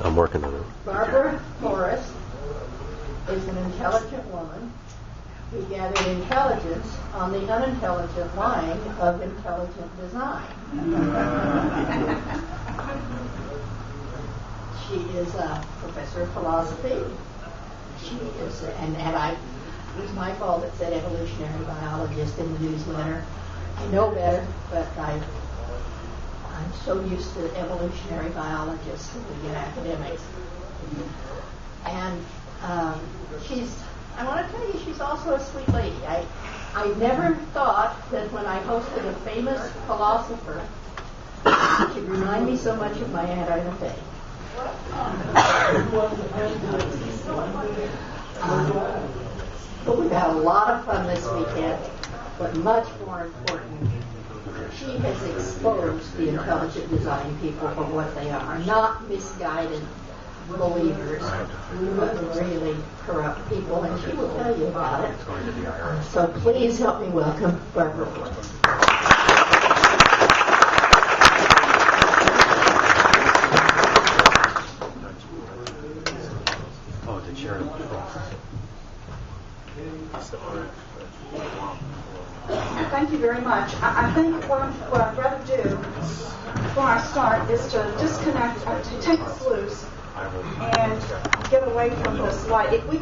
I'm working on it. Barbara Forrest is an intelligent woman who gathered intelligence on the unintelligent line of intelligent design. She is a professor of philosophy. She is, and it was my fault that said evolutionary biologist in the newsletter. I know better, but I'm so used to evolutionary biologists when we get academics. And I want to tell you, she's also a sweet lady. I never thought that when I hosted a famous philosopher, she'd remind me so much of my Aunt Ida Fay. But we've had a lot of fun this weekend, but much more important, she has exposed the intelligent design people for what they are, not misguided believers, but really corrupt people, and she will tell you about it. So please help me welcome Barbara Forrest. Oh, the chair. Thank you very much. I think what I'd rather do before I start is to disconnect, to take this loose and get away from this light. If we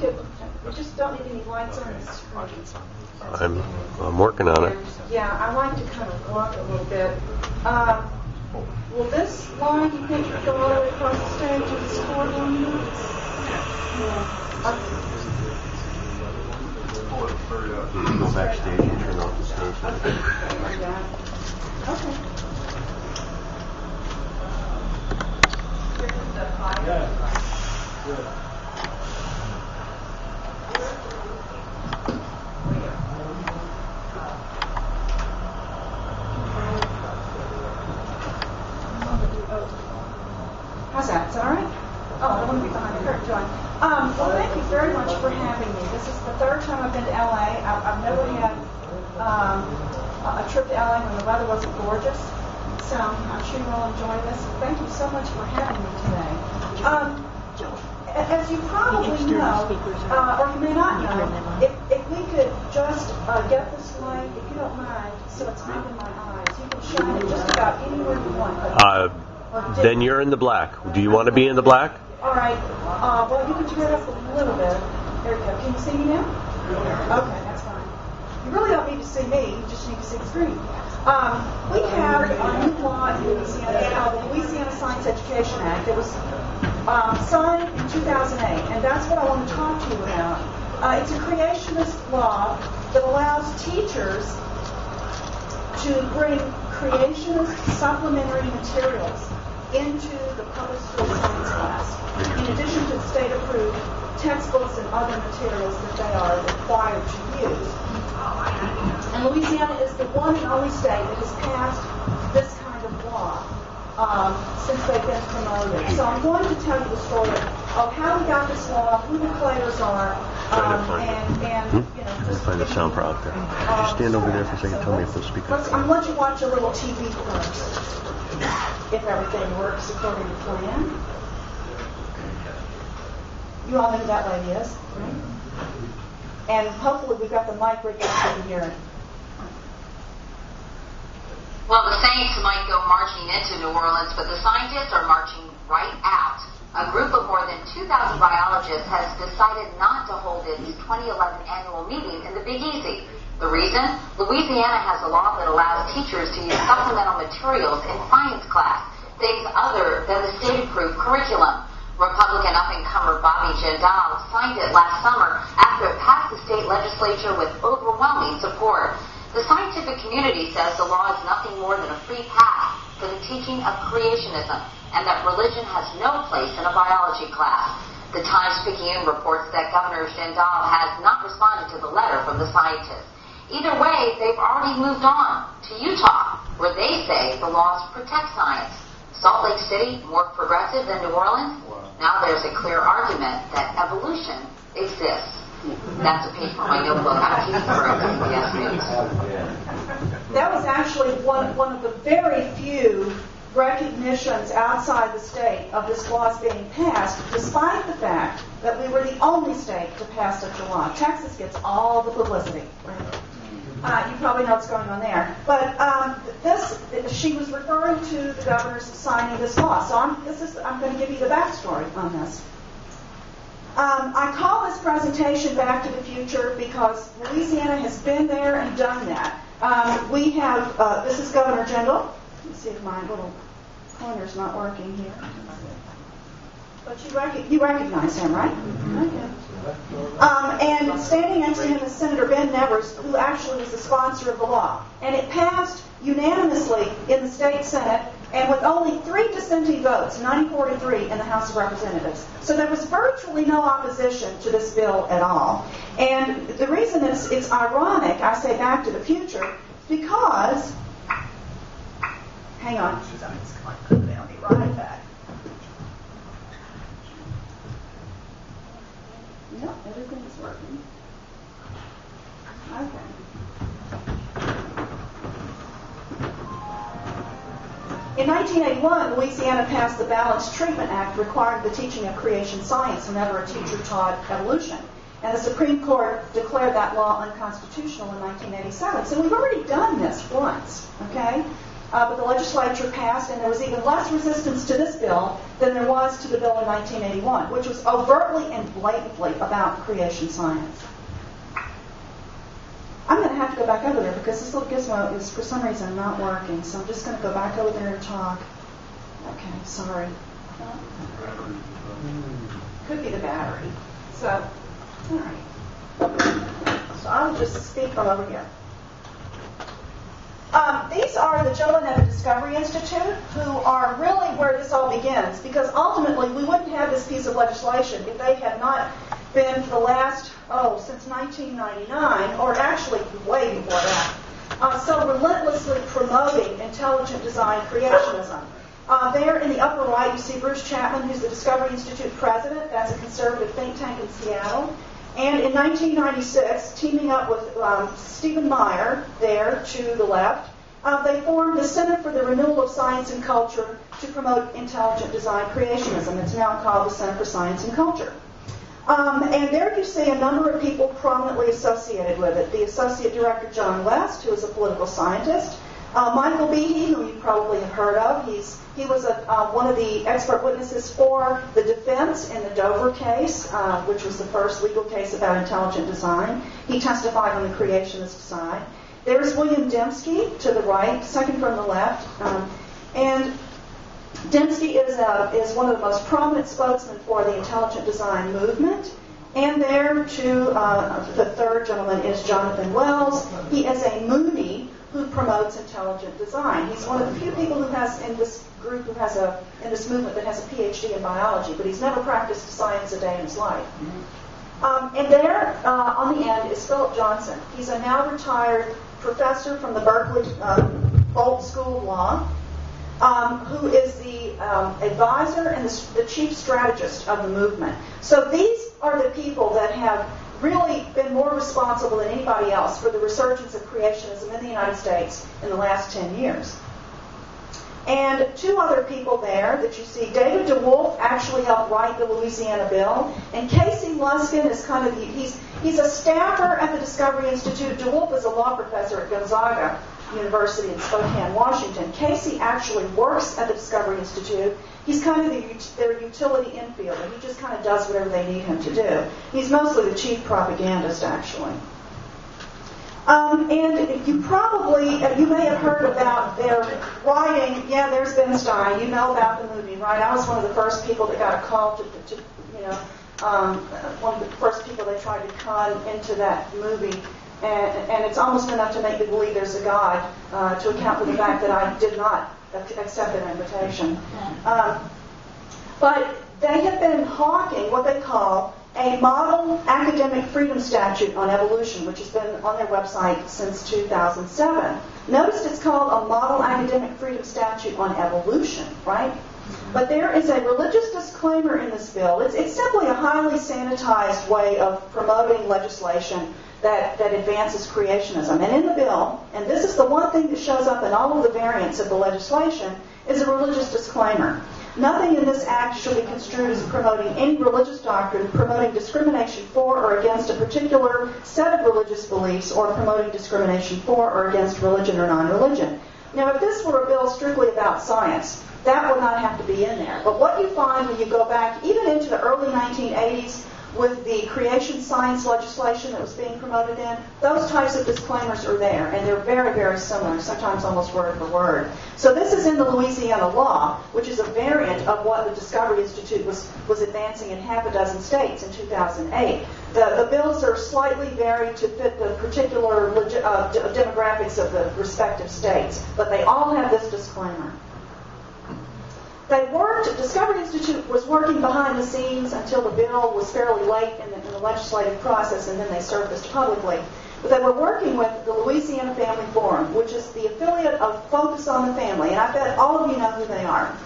just don't need any lights on the screen. I'm working on it. Yeah, I like to kind of walk a little bit. Will this line, you think, go all the way across the stage to this courtroom? Go backstage and turn off the station. Okay. How's that? Is that all right? Oh, I don't want to be behind the curtain, do I? Well, thank you very much for having me. This is the third time I've been to LA. I've never had a trip to LA when the weather wasn't gorgeous. So I'm sure you'll all enjoy this. Thank you so much for having me today. As you probably know, or you may not know, if we could just get this light, if you don't mind, so it's not in my eyes, you can shine it just about anywhere you want. Then you're in the black. Do you want to be in the black? All right. Well, you can turn it up a little bit. There we go. Can you see me now? Okay, that's fine. You really don't need to see me. You just need to see the screen. We have a new law in Louisiana called the Louisiana Science Education Act. It was signed in 2008, and that's what I want to talk to you about. It's a creationist law that allows teachers to bring creationist supplementary materials into the public school science class, in addition to the state-approved textbooks and other materials that they are required to use. And Louisiana is the one and only state that has passed this kind of law since they've been promoted. So I'm going to tell you the story of how we got this law, who the players are, and you know, just find the sound out there. Just stand over there for a second. Tell me if the speaker. I'm going to let you watch a little TV first, if everything works according to plan. You all know who that lady is, right? And hopefully we've got the mic right there so you can hear it. Well, the Saints might go marching into New Orleans, but the scientists are marching right out. A group of more than 2,000 biologists has decided not to hold its 2011 annual meeting in the Big Easy. The reason? Louisiana has a law that allows teachers to use supplemental materials in science class, things other than the state-approved curriculum. Republican up-and-comer Bobby Jindal signed it last summer after it passed the state legislature with overwhelming support. The scientific community says the law is nothing more than a free pass for the teaching of creationism, and that religion has no place in a biology class. The Times-Picayune reports that Governor Jindal has not responded to the letter from the scientists. Either way, they've already moved on to Utah, where they say the laws protect science. Salt Lake City, more progressive than New Orleans? Now there's a clear argument that evolution exists. That's a page from my notebook. I'm keeping for CBS News. That was actually one of the very few recognitions outside the state of this laws being passed, despite the fact that we were the only state to pass such a law. Texas gets all the publicity. You probably know what's going on there. But she was referring to the governors signing this law. So I'm going to give you the backstory on this. I call this presentation Back to the Future because Louisiana has been there and done that. We have, this is Governor Jindal. Let's see if my little pointer's not working here. But you recognize him, right? Okay. And standing next to him is Senator Ben Nevers, who actually was the sponsor of the law. And it passed unanimously in the state Senate, and with only 3 dissenting votes, 94-3 in the House of Representatives. So there was virtually no opposition to this bill at all. And the reason it's ironic, I say Back to the Future, because, hang on, I'll be right back. No, everything is working. Okay. In 1981, Louisiana passed the Balanced Treatment Act requiring the teaching of creation science whenever a teacher taught evolution. And the Supreme Court declared that law unconstitutional in 1987. So we've already done this once, okay? But the legislature passed, and there was even less resistance to this bill than there was to the bill in 1981, which was overtly and blatantly about creation science. I'm going to have to go back over there because this little gizmo is, for some reason, not working. So I'm just going to go back over there and talk. Okay, sorry. Could be the battery. So, all right. So I'll just speak from over here. These are the children at the Discovery Institute who are really where this all begins, because ultimately we wouldn't have this piece of legislation if they had not been for the last, since 1999, or actually way before that, so relentlessly promoting intelligent design creationism. There in the upper right you see Bruce Chapman, who's the Discovery Institute president. That's a conservative think tank in Seattle. And in 1996, teaming up with Stephen Meyer, there to the left, they formed the Center for the Renewal of Science and Culture to promote intelligent design creationism. It's now called the Center for Science and Culture. And there you see a number of people prominently associated with it. The Associate Director, John West, who is a political scientist. Michael Behe, who you probably have heard of. He was one of the expert witnesses for the defense in the Dover case, which was the first legal case about intelligent design. He testified on the creationist side. There's William Dembski to the right, second from the left. And Dembski is one of the most prominent spokesmen for the intelligent design movement. And there, the third gentleman is Jonathan Wells. He is a Mooney who promotes intelligent design. He's one of the few people who has in this group in this movement that has a PhD in biology, but he's never practiced science a day in his life. And there, on the end, is Philip Johnson. He's a now retired professor from the Berkeley Bolt School of Law, who is the advisor and the chief strategist of the movement. So these are the people that have really been more responsible than anybody else for the resurgence of creationism in the United States in the last 10 years. And 2 other people there that you see. David DeWolf actually helped write the Louisiana bill. And Casey Luskin is kind of he's a staffer at the Discovery Institute. DeWolf is a law professor at Gonzaga University in Spokane, Washington. Casey actually works at the Discovery Institute. He's kind of their utility infielder. He just kind of does whatever they need him to do. He's mostly the chief propagandist, actually. And you may have heard about their writing. Yeah, there's Ben Stein. You know about the movie, right? I was one of the first people that got a call one of the first people they tried to con into that movie. And it's almost enough to make me believe there's a God to account for the fact that I did not accept an invitation. But they have been hawking what they call a model academic freedom statute on evolution, which has been on their website since 2007. Notice it's called a model academic freedom statute on evolution, right? But there is a religious disclaimer in this bill. It's simply a highly sanitized way of promoting legislation that advances creationism. And in the bill, and this is the one thing that shows up in all of the variants of the legislation, is a religious disclaimer. Nothing in this act shall be construed as promoting any religious doctrine, promoting discrimination for or against a particular set of religious beliefs, or promoting discrimination for or against religion or non-religion. Now, if this were a bill strictly about science, that would not have to be in there. But what you find when you go back, even into the early 1980s, with the creation science legislation that was being promoted in, those types of disclaimers are there, and they're very, very similar, sometimes almost word for word. So this is in the Louisiana law, which is a variant of what the Discovery Institute was advancing in half a dozen states in 2008. The bills are slightly varied to fit the particular demographics of the respective states, but they all have this disclaimer. Discovery Institute was working behind the scenes until the bill was fairly late in the legislative process, and then they surfaced publicly. But they were working with the Louisiana Family Forum, which is the affiliate of Focus on the Family, and I bet all of you know who they are.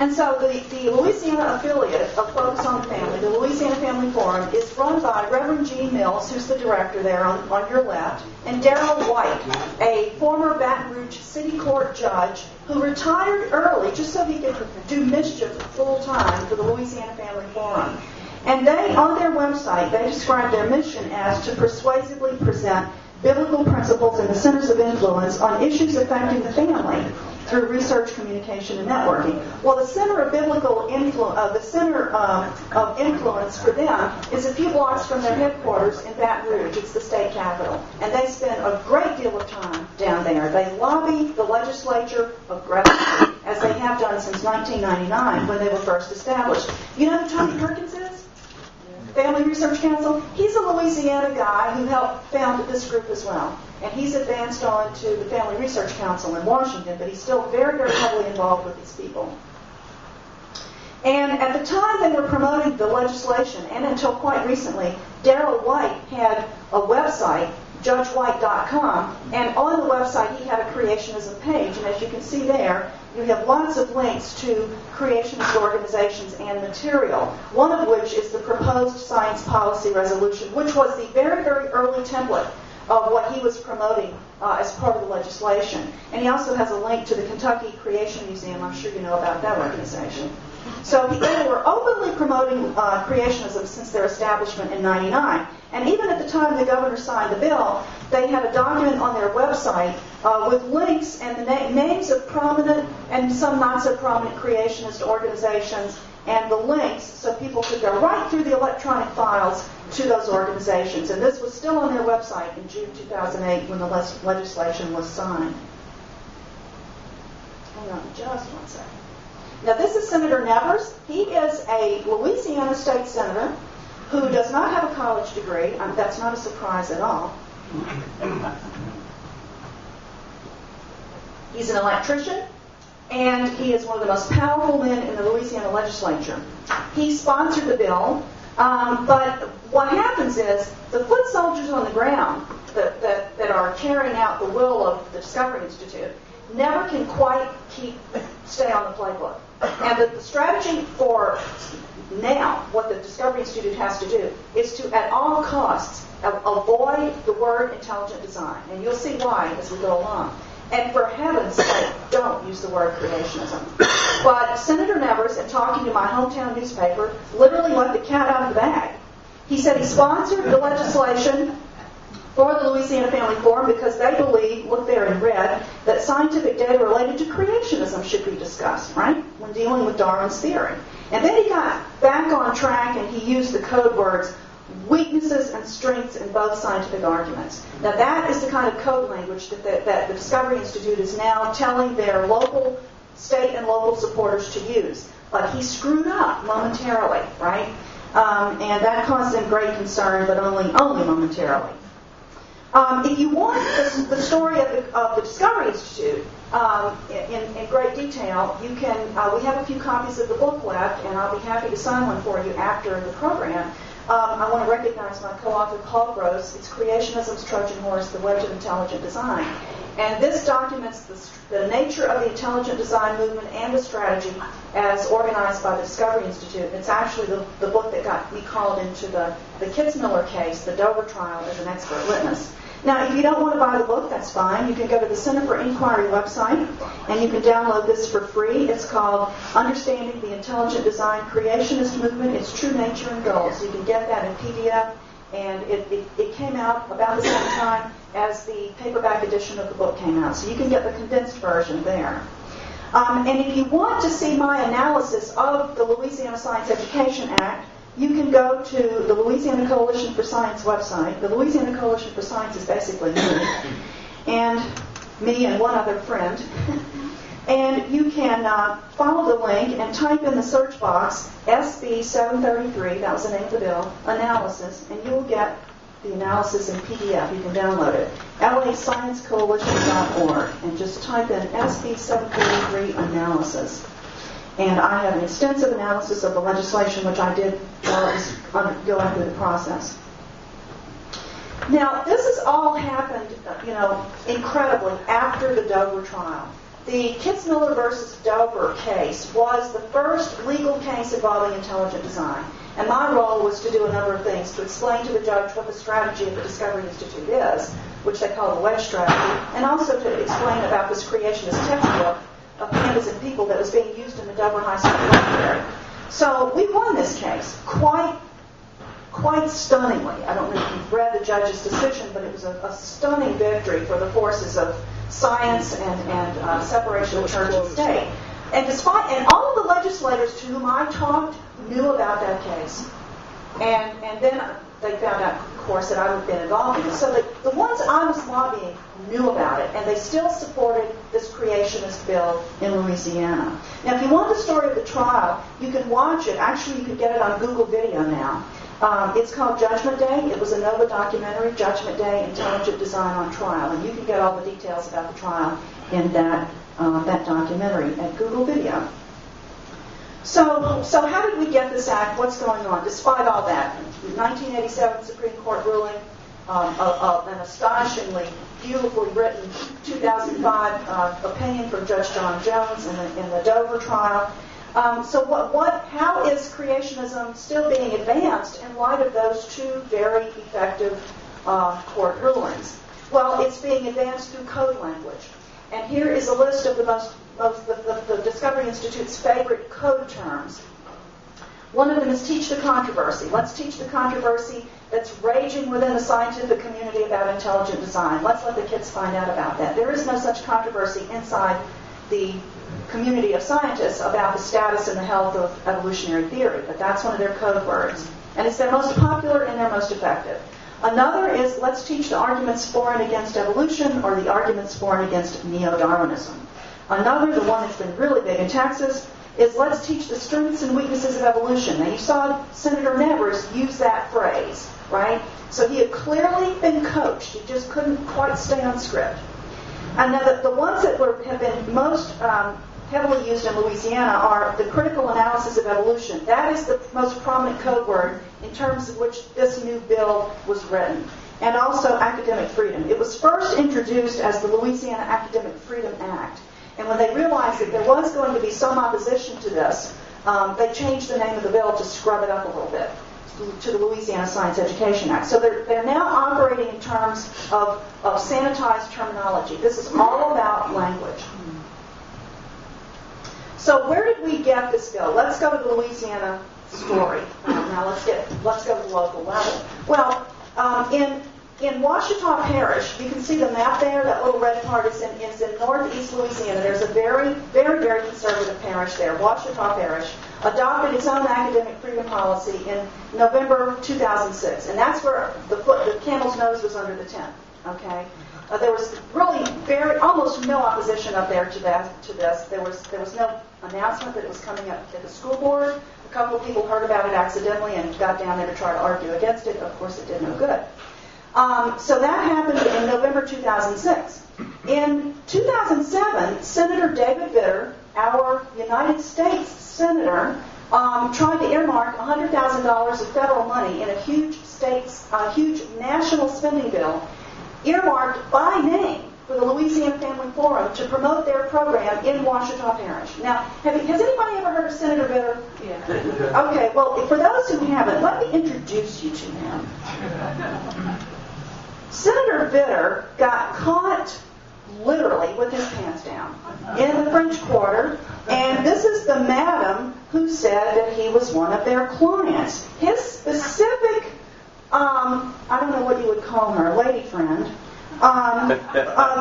And so the Louisiana affiliate of Focus on the Family, the Louisiana Family Forum, is run by Reverend Gene Mills, who's the director there on your left, and Darrell White, a former Baton Rouge City Court judge who retired early just so he could do mischief full time for the Louisiana Family Forum. And they, on their website, they describe their mission as to persuasively present biblical principles and the centers of influence on issues affecting the family through research, communication, and networking. Well, the center of biblical influence, of influence for them is a few blocks from their headquarters in Baton Rouge. It's the state capital, and they spend a great deal of time down there. They lobby the legislature aggressively, as they have done since 1999 when they were first established. You know who Tony Perkins is? Family Research Council. He's a Louisiana guy who helped found this group as well. And he's advanced on to the Family Research Council in Washington, but he's still very, very heavily involved with these people. And at the time they were promoting the legislation, and until quite recently, Darrell White had a website, judgewhite.com, and on the website he had a creationism page. And as you can see there, you have lots of links to creationist organizations and material, one of which is the proposed science policy resolution, which was the very, very early template of what he was promoting as part of the legislation. And he also has a link to the Kentucky Creation Museum. I'm sure you know about that organization. So they were openly promoting creationism since their establishment in 1999. And even at the time the governor signed the bill, they had a document on their website with links and the names of prominent and some not so prominent creationist organizations, and the links so people could go right through the electronic files to those organizations. And this was still on their website in June 2008 when the legislation was signed. Hold on just one second. Now this is Senator Nevers. He is a Louisiana state senator who does not have a college degree. That's not a surprise at all. He's an electrician, and he is one of the most powerful men in the Louisiana legislature. He sponsored the bill, but what happens is the foot soldiers on the ground that are carrying out the will of the Discovery Institute never can quite stay on the playbook. And the strategy for now, what the Discovery Institute has to do, is to, at all costs, avoid the word intelligent design. And you'll see why as we go along. And for heaven's sake, don't use the word creationism. But Senator Nevers, in talking to my hometown newspaper, literally let the cat out of the bag. He said he sponsored the legislation for the Louisiana Family Forum because they believe, look there in red, that scientific data related to creationism should be discussed, right, when dealing with Darwin's theory. And then he got back on track and he used the code words, weaknesses and strengths in both scientific arguments. Now that is the kind of code language that the Discovery Institute is now telling their local, state and local supporters to use. But he screwed up momentarily, right? And that caused them great concern, but only momentarily. If you want the story of the Discovery Institute in great detail, you can. We have a few copies of the book left, and I'll be happy to sign one for you after the program. I want to recognize my co-author, Paul Gross. It's Creationism's Trojan Horse, The Wedge of Intelligent Design. And this documents the nature of the intelligent design movement and the strategy as organized by the Discovery Institute. It's actually the book that got me called into the Kitzmiller case, the Dover trial, as an expert witness. Now, if you don't want to buy the book, that's fine. You can go to the Center for Inquiry website, and you can download this for free. It's called Understanding the Intelligent Design Creationist Movement, Its True Nature and Goals. You can get that in PDF, and it came out about the same time as the paperback edition of the book came out. So you can get the condensed version there. And if you want to see my analysis of the Louisiana Science Education Act, you can go to the Louisiana Coalition for Science website. The Louisiana Coalition for Science is basically me and one other friend. And you can follow the link and type in the search box SB 733, that was the name of the bill, analysis, and you will get the analysis in PDF. You can download it. LAScienceCoalition.org, and just type in SB 733 analysis. And I have an extensive analysis of the legislation, which I did while I was going through the process. Now, this has all happened, incredibly after the Dover trial. The Kitzmiller versus Dover case was the first legal case involving intelligent design. And my role was to do a number of things, to explain to the judge what the strategy of the Discovery Institute is, which they call the wedge strategy, and also to explain about this creationist textbook of Pandas and People that was being used in the Dover High School library. So we won this case quite stunningly. I don't know if you've read the judge's decision, but it was a stunning victory for the forces of science and separation of church and state. And all of the legislators to whom I talked knew about that case. And then they found out, of course, that I would have been involved in it. So the ones I was lobbying knew about it, and they still supported this creationist bill in Louisiana. Now, if you want the story of the trial, you can watch it. Actually, you can get it on Google Video now. It's called Judgment Day. It was a Nova documentary, Judgment Day, Intelligent Design on Trial. And you can get all the details about the trial in that documentary at Google Video. So how did we get this act? What's going on? Despite all that, 1987 Supreme Court ruling, an astonishingly beautifully written 2005 opinion from Judge John Jones in the Dover trial. How is creationism still being advanced in light of those two very effective court rulings? Well, it's being advanced through code language. And here is a list of the Discovery Institute's favorite code terms. One of them is teach the controversy. Let's teach the controversy that's raging within the scientific community about intelligent design. Let's let the kids find out about that. There is no such controversy inside the community of scientists about the status and the health of evolutionary theory, but that's one of their code words. And it's their most popular and their most effective. Another is let's teach the arguments for and against evolution, or the arguments for and against neo-Darwinism. Another, the one that's been really big in Texas, is let's teach the strengths and weaknesses of evolution. Now, you saw Senator Nevers use that phrase, right? So he had clearly been coached. He just couldn't quite stay on script. And now the ones that have been most heavily used in Louisiana are the critical analysis of evolution. That is the most prominent code word in terms of which this new bill was written. And also academic freedom. It was first introduced as the Louisiana Academic Freedom Act. And when they realized that there was going to be some opposition to this, they changed the name of the bill to scrub it up a little bit to the Louisiana Science Education Act. So they're now operating in terms of sanitized terminology. This is all about language. So where did we get this bill? Let's go to the Louisiana story. Now let's go to the local level. Well, in Ouachita Parish, you can see the map there. That little red part is in northeast Louisiana. There's a very, very, very conservative parish there. Ouachita Parish adopted its own academic freedom policy in November 2006, and that's where the camel's nose was under the tent. Okay, there was really almost no opposition up there to this. There was no announcement that it was coming up at the school board. A couple of people heard about it accidentally and got down there to try to argue against it. Of course, it did no good. So that happened in November 2006. In 2007, Senator David Vitter, our United States Senator, tried to earmark $100,000 of federal money in a huge national spending bill, earmarked by name for the Louisiana Family Forum to promote their program in Ouachita Parish. Now, has anybody ever heard of Senator Vitter? Yeah. Okay, well, for those who haven't, let me introduce you to him. Senator Vitter got caught literally with his pants down in the French Quarter, and this is the madam who said that he was one of their clients. His specific, I don't know what you would call her, lady friend,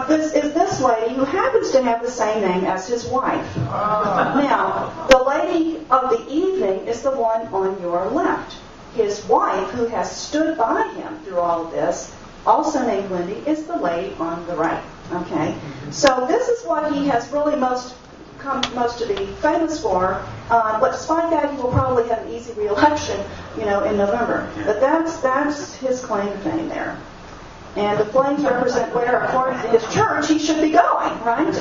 this is this lady who happens to have the same name as his wife. Now, the lady of the evening is the one on your left. His wife, who has stood by him through all of this, also named Wendy, is the lady on the right. Okay, so this is what he has really come most to be famous for. But despite that, he will probably have an easy re-election, in November. But that's his claim to fame there. And the flames represent where, according to his church, he should be going, right?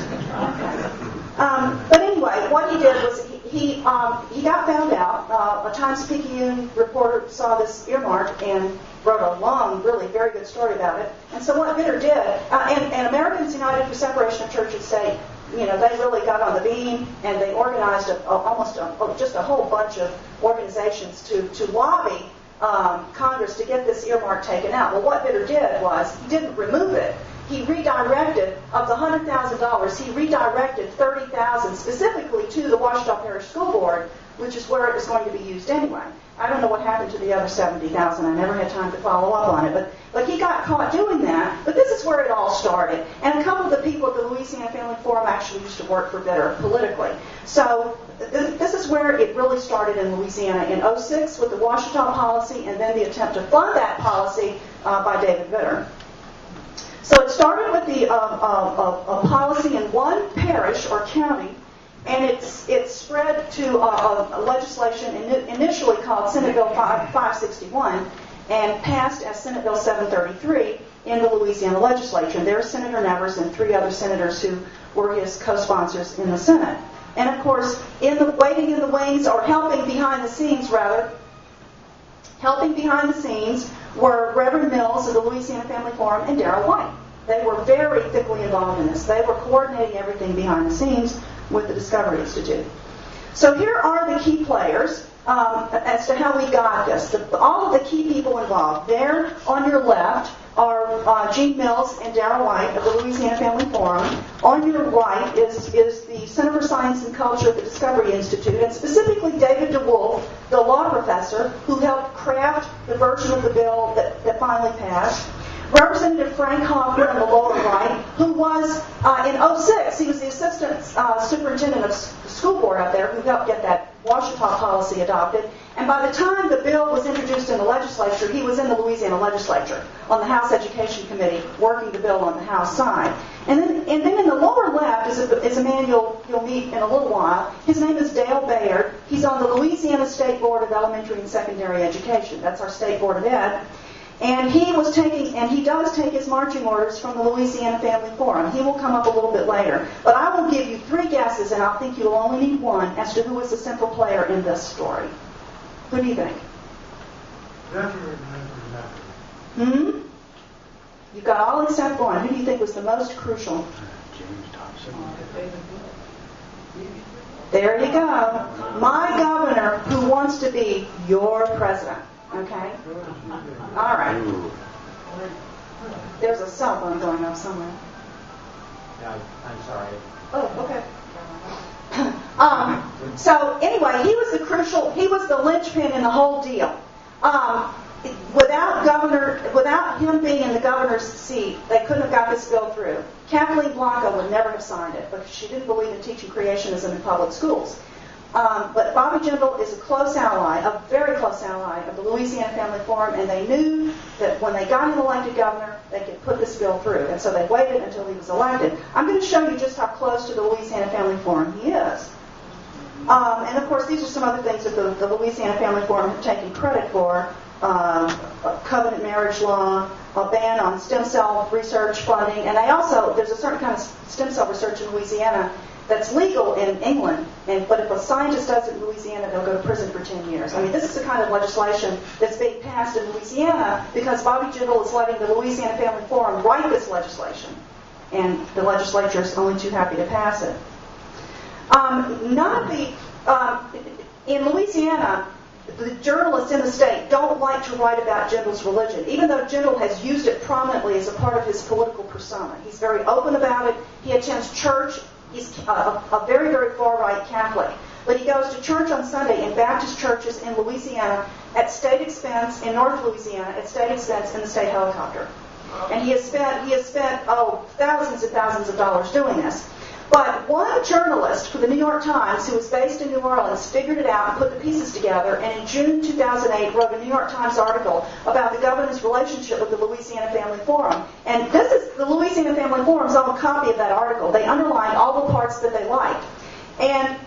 But anyway, what he did was he got found out. A Times-Picayune reporter saw this earmark and wrote a long, really very good story about it. And so what Vitter did, and Americans United for Separation of Church and State, they really got on the beam, and they organized just a whole bunch of organizations to lobby Congress to get this earmark taken out. Well, what Vitter did was he didn't remove it. He redirected, of the $100,000, he redirected $30,000 specifically to the Ouachita Parish School Board, which is where it was going to be used anyway. I don't know what happened to the other $70,000. I never had time to follow up on it, but he got caught doing that. But this is where it all started. And a couple of the people at the Louisiana Family Forum actually used to work for Vitter politically. So this is where it really started in Louisiana in 2006 with the Ouachita policy, and then the attempt to fund that policy by David Vitter. So it started with the a policy in one parish or county, and it spread to a legislation initially called Senate Bill 561 and passed as Senate Bill 733 in the Louisiana legislature. And there are Senator Nevers and 3 other senators who were his co-sponsors in the Senate. And of course, waiting in the wings, or helping behind the scenes were Reverend Mills of the Louisiana Family Forum and Darrell White. They were very thickly involved in this. They were coordinating everything behind the scenes with the Discovery Institute. So here are the key players as to how we got this. All of the key people involved. There on your left are Gene Mills and Darrell White of the Louisiana Family Forum. On your right is the Center for Science and Culture at the Discovery Institute, and specifically David DeWolf, the law professor, who helped craft the version of the bill that finally passed. Representative Frank Hoffman on the lower right, who was, in 2006, he was the assistant superintendent of the school board out there who helped get that Ouachita policy adopted. And by the time the bill was introduced in the legislature, he was in the Louisiana legislature on the House Education Committee working the bill on the House side. And then in the lower left is a man you'll meet in a little while. His name is Dale Bayard. He's on the Louisiana State Board of Elementary and Secondary Education. That's our State Board of Ed. And he does take his marching orders from the Louisiana Family Forum. He will come up a little bit later. But I will give you 3 guesses, and I think you'll only need one, as to who is the central player in this story. Who do you think? You've got all except one. Who do you think was the most crucial? James Thompson. There you go. My governor who wants to be your president. Okay? All right. There's a cell phone going off somewhere. Yeah, I'm sorry. Oh, okay. So anyway, he was the linchpin in the whole deal. Without him being in the governor's seat, they couldn't have got this bill through. Kathleen Blanco would never have signed it because she didn't believe in teaching creationism in public schools. But Bobby Jindal is a very close ally of the Louisiana Family Forum, and they knew that when they got him elected governor, they could put this bill through. And so they waited until he was elected. I'm going to show you just how close to the Louisiana Family Forum he is. And of course, these are some other things that the Louisiana Family Forum have taken credit for. Covenant marriage law, a ban on stem cell research funding, and there's a certain kind of stem cell research in Louisiana that's legal in England, but if a scientist does it in Louisiana, they'll go to prison for 10 years. I mean, this is the kind of legislation that's being passed in Louisiana because Bobby Jindal is letting the Louisiana Family Forum write this legislation, and the legislature is only too happy to pass it. In Louisiana, the journalists in the state don't like to write about Jindal's religion, even though Jindal has used it prominently as a part of his political persona. He's very open about it. He attends church. He's a very, very far-right Catholic. But he goes to church on Sunday in Baptist churches in Louisiana at state expense, in North Louisiana, at state expense in the state helicopter. And he has spent thousands and thousands of dollars doing this. But one journalist for the New York Times, who was based in New Orleans, figured it out and put the pieces together, and in June 2008 wrote a New York Times article about the governor's relationship with the Louisiana Family Forum. And this is the Louisiana Family Forum's own copy of that article. They underlined all the parts that they liked. And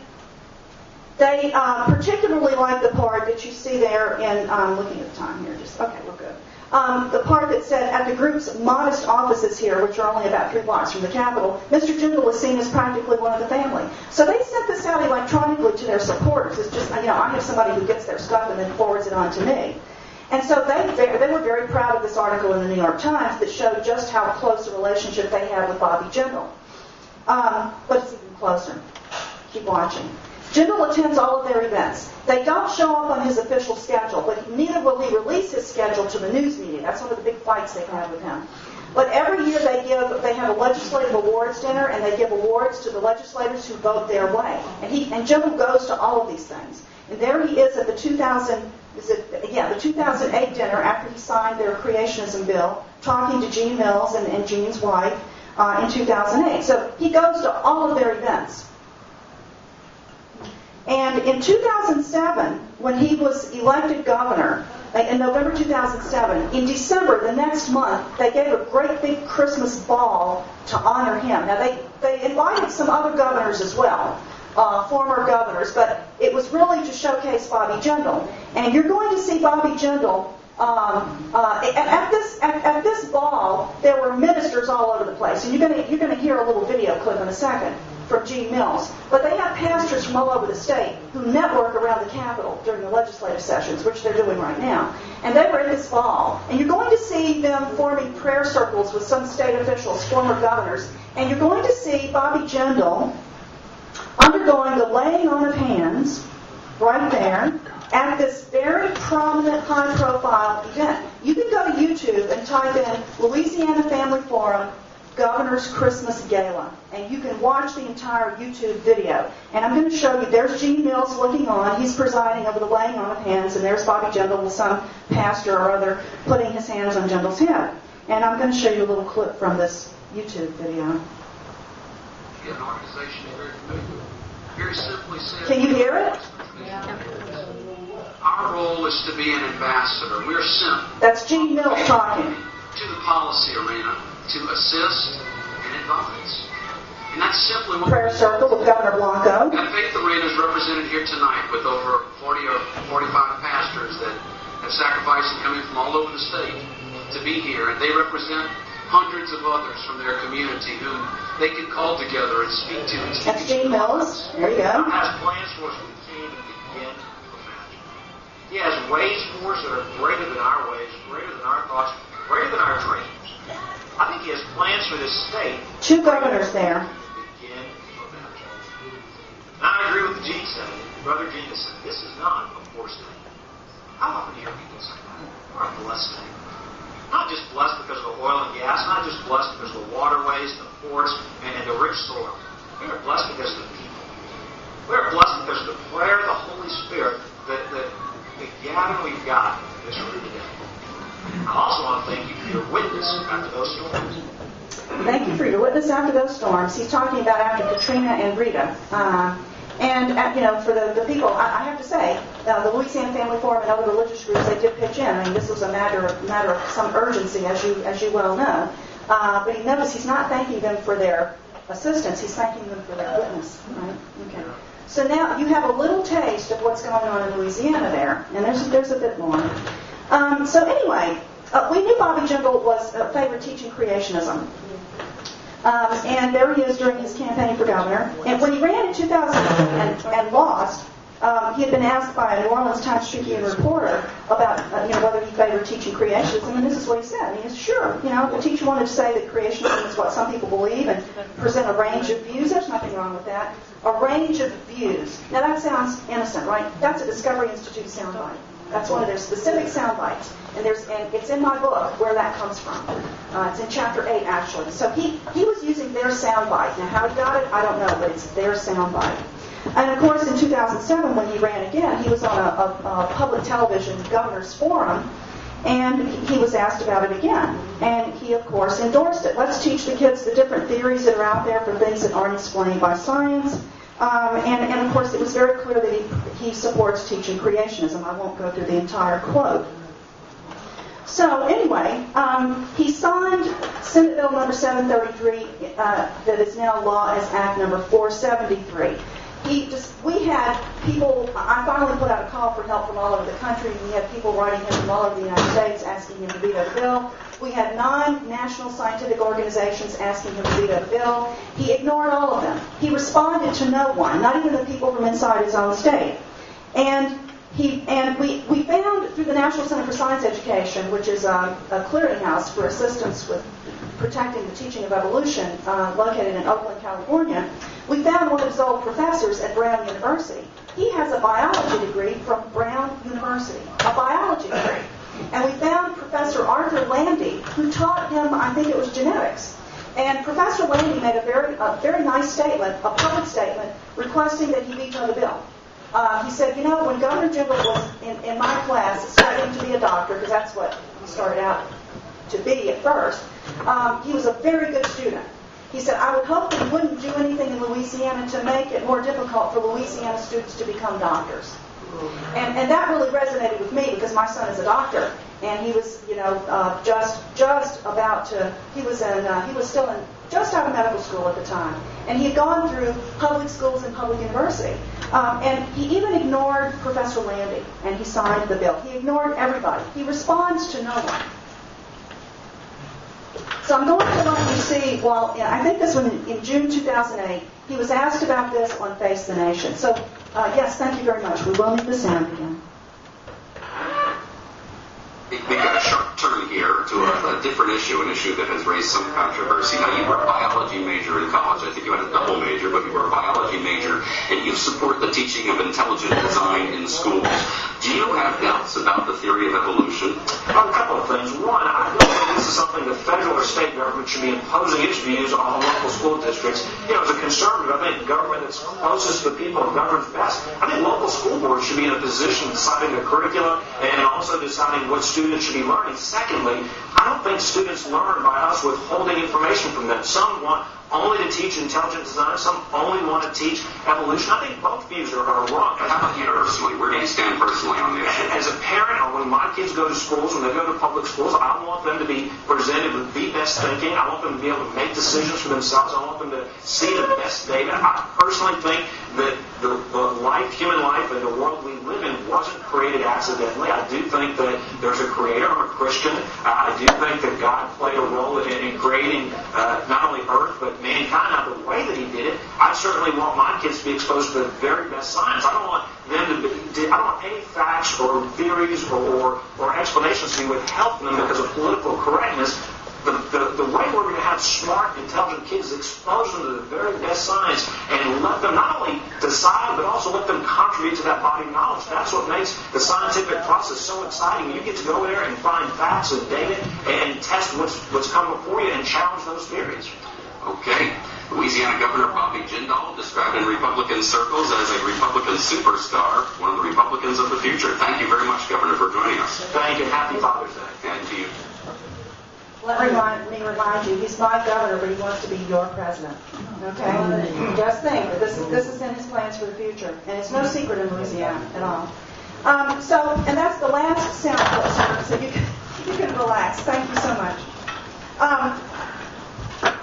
they particularly liked the part that you see there in, looking at the time here, okay, we're good. The part that said, at the group's modest offices here, which are only about 3 blocks from the Capitol, Mr. Jindal was seen as practically one of the family. So they sent this out electronically to their supporters. It's just, I have somebody who gets their stuff and then forwards it on to me. And so they were very proud of this article in the New York Times that showed just how close a relationship they had with Bobby Jindal. But it's even closer. Keep watching. Jindal attends all of their events. They don't show up on his official schedule, but neither will he release his schedule to the news media. That's one of the big fights they've had with him. But every year they have a legislative awards dinner, and they give awards to the legislators who vote their way. And Jindal goes to all of these things. And there he is at the 2008 dinner after he signed their creationism bill, talking to Gene Mills and Gene's wife in 2008. So he goes to all of their events. And in 2007, when he was elected governor, in November 2007, in December, the next month, they gave a great big Christmas ball to honor him. Now, they invited some other governors as well, former governors, but it was really to showcase Bobby Jindal. And you're going to see Bobby Jindal at this ball. There were ministers all over the place, and you're going to hear a little video clip in a second from Gene Mills. But they have pastors from all over the state who network around the Capitol during the legislative sessions, which they're doing right now. And they were at this ball. And you're going to see them forming prayer circles with some state officials, former governors. And you're going to see Bobby Jindal undergoing the laying on of hands right there at this very prominent, high-profile event. You can go to YouTube and type in Louisiana Family Forum Governor's Christmas Gala, and you can watch the entire YouTube video. And I'm going to show you, there's Gene Mills looking on. He's presiding over the laying on of hands, and there's Bobby Jindal with some pastor or other putting his hands on Jindal's head. And I'm going to show you a little clip from this YouTube video. An organization very familiar. Very simply said, Can you hear it? Our role is to be an ambassador. We're sent. That's Gene Mills talking. To the policy arena to assist and advise. And that's simply what prayer circle with Governor Blanco. That faith arena is represented here tonight with over 40 or 45 pastors that have sacrificed and coming from all over the state to be here. And they represent hundreds of others from their community whom they can call together and speak to. That's Gene Mills. There you go. God has plans for us we can't even begin to imagine. He has ways for us that are greater than our ways, greater than our thoughts, greater than our dreams. I think he has plans for this state. 2 governors there. Begin to imagine. Now, I agree with Gene said. Brother Gene said, this is not a forced thing. How often do you hear people say that? We're a blessed thing. Not just blessed because of the oil and gas, not just blessed because of the waterways, the ports, and the rich soil. We are blessed because of the people. We are blessed because of the prayer of the Holy Spirit, the gathering we've got this room today. I also want to thank you for your witness after those storms. Thank you for your witness after those storms. He's talking about after Katrina and Rita. For the people, I have to say, the Louisiana Family Forum and other religious groups, they did pitch in. I mean, this was a matter of some urgency, as you well know. But he notice he's not thanking them for their assistance. He's thanking them for their witness. Right? Okay. So now you have a little taste of what's going on in Louisiana there, and there's a bit more. So anyway, we knew Bobby Jindal was favored teaching creationism. And there he is during his campaign for governor. And when he ran in 2000 and lost, he had been asked by a New Orleans Times-Tribune reporter about whether he favored teaching creationism, and this is what he said. He said, sure, the teacher wanted to say that creationism is what some people believe and present a range of views. There's nothing wrong with that. A range of views. Now that sounds innocent, right? That's a Discovery Institute soundbite. That's one of their specific sound bites. And it's in my book where that comes from. It's in chapter 8, actually. So he was using their sound bite. Now, how he got it, I don't know, but it's their sound bite. And, of course, in 2007, when he ran again, he was on a public television governor's forum, and he was asked about it again. And he, of course, endorsed it. Let's teach the kids the different theories that are out there for things that aren't explained by science. And of course, it was very clear that he supports teaching creationism. I won't go through the entire quote. So anyway, he signed Senate Bill number 733 that is now law as Act number 473. We had people, I finally put out a call for help from all over the country. We had people writing him from all over the United States asking him to veto the bill. We had 9 national scientific organizations asking him to veto the bill. He ignored all of them. He responded to no one, not even the people from inside his own state. And we found through the National Center for Science Education, which is a clearinghouse for assistance with protecting the teaching of evolution, located in Oakland, California, we found one of his old professors at Brown University. He has a biology degree from Brown University, a biology degree. And we found Professor Arthur Landy, who taught him, I think it was genetics. And Professor Landy made a very nice statement, a public statement, requesting that he veto the bill. He said, when Governor Jindal was in my class studying to be a doctor, because that's what he started out to be at first, he was a very good student. He said, I would hope that he wouldn't do anything in Louisiana to make it more difficult for Louisiana students to become doctors. And that really resonated with me because my son is a doctor, and he was, just about to. He was still just out of medical school at the time, and he had gone through public schools and public university, and he even ignored Professor Landy, and he signed the bill. He ignored everybody. He responds to no one. So I'm going to let you see, I think this one in June 2008, he was asked about this on Face the Nation. So, yes, thank you very much. We will need the sound again. Make a sharp turn here to a different issue, an issue that has raised some controversy. Now, you were a biology major in college. I think you had a double major, but you were a biology major, and you support the teaching of intelligent design in schools. Do you have doubts about the theory of evolution? A couple of things. One, I don't think this is something the federal or state government should be imposing its views on local school districts. As a conservative, I think government that's closest to the people and governs best. I think local school boards should be in a position of deciding the curriculum and also deciding what students should be learning. Secondly, I don't think students learn by us withholding information from them. Some want only to teach intelligent design. Some only want to teach evolution. I think both views are wrong. How about you personally? Where do you stand personally on this? As a parent, or when my kids go to schools, when they go to public schools, I want them to be presented with the best thinking. I want them to be able to make decisions for themselves. I want them to see the best data. I personally think that the human life and the world we live in wasn't created accidentally. I do think that there's a creator. I'm a Christian. I do think that God played a role in creating not only Earth, but mankind. Now, the way that he did it, I certainly want my kids to be exposed to the very best science. I don't want them I don't want any facts or theories or explanations to be withheld from them because of political correctness. The way we're going to have smart, intelligent kids is expose them to the very best science and let them not only decide, but also let them contribute to that body of knowledge. That's what makes the scientific process so exciting. You get to go there and find facts and data and test what's come before you and challenge those theories. Okay. Louisiana Governor Bobby Jindal, described in Republican circles as a Republican superstar, one of the Republicans of the future. Thank you very much, Governor, for joining us. Thank you. Happy Father's Day. And to you. Let me remind you, he's my governor, but he wants to be your president. Okay? Just think that this is in his plans for the future. And it's no secret in Louisiana at all. And that's the last sound clip, so you can relax. Thank you so much.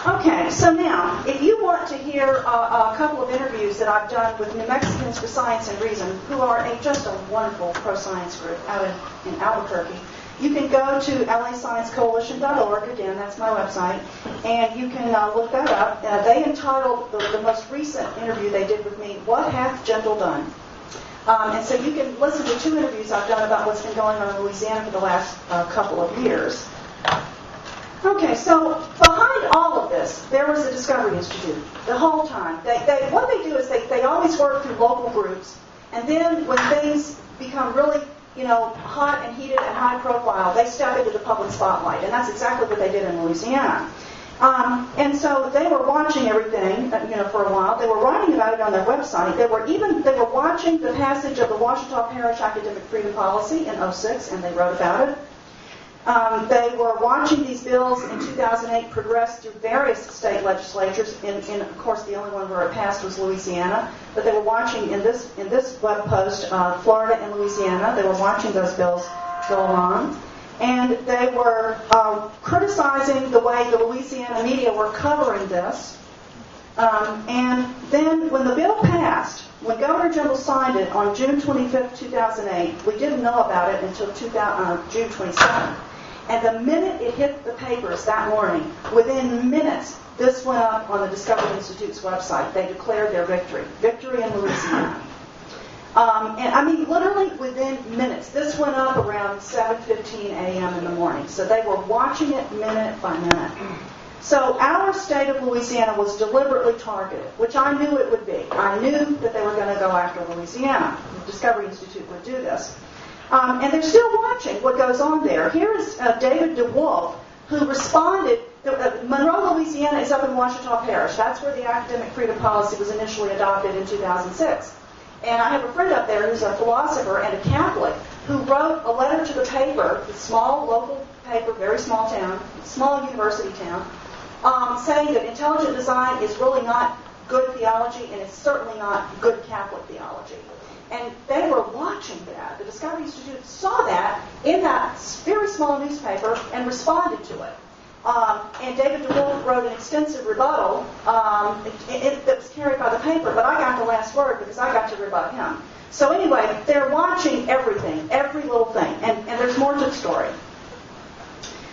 Okay, so now, if you want to hear a couple of interviews that I've done with New Mexicans for Science and Reason, who are just a wonderful pro-science group out in Albuquerque, you can go to lasciencecoalition.org. Again, that's my website, and you can look that up. They entitled the most recent interview they did with me, "What Hath Jindal Done?" And so you can listen to 2 interviews I've done about what's been going on in Louisiana for the last couple of years. Okay, so behind all of this, there was a Discovery Institute the whole time. What they do is they always work through local groups, and then when things become really hot and heated and high profile, they step into the public spotlight, and that's exactly what they did in Louisiana. And so they were watching everything, for a while. They were writing about it on their website. They were watching the passage of the Ouachita Parish Academic Freedom Policy in 2006, and they wrote about it. They were watching these bills in 2008 progress through various state legislatures. In of course, the only one where it passed was Louisiana. But they were watching in this web post, Florida and Louisiana. They were watching those bills go along, and they were criticizing the way the Louisiana media were covering this. And then, when the bill passed, when Governor Jindal signed it on June 25, 2008, we didn't know about it until June 27th. And the minute it hit the papers that morning, within minutes, this went up on the Discovery Institute's website. They declared their victory. Victory in Louisiana. And I mean, literally within minutes. This went up around 7:15 a.m. in the morning. So they were watching it minute by minute. So our state of Louisiana was deliberately targeted, which I knew it would be. I knew that they were going to go after Louisiana. The Discovery Institute would do this. And they're still watching what goes on there. Here is David DeWolf, who responded. Monroe, Louisiana is up in Ouachita Parish. That's where the academic freedom policy was initially adopted in 2006. And I have a friend up there who's a philosopher and a Catholic who wrote a letter to the paper, the small local paper, very small town, small university town, saying that intelligent design is really not good theology and it's certainly not good Catholic theology. And they were watching that. The Discovery Institute saw that in that very small newspaper and responded to it. And David DeWolf wrote an extensive rebuttal that was carried by the paper, but I got the last word because I got to rebut him. So anyway, they're watching everything, every little thing, and there's more to the story.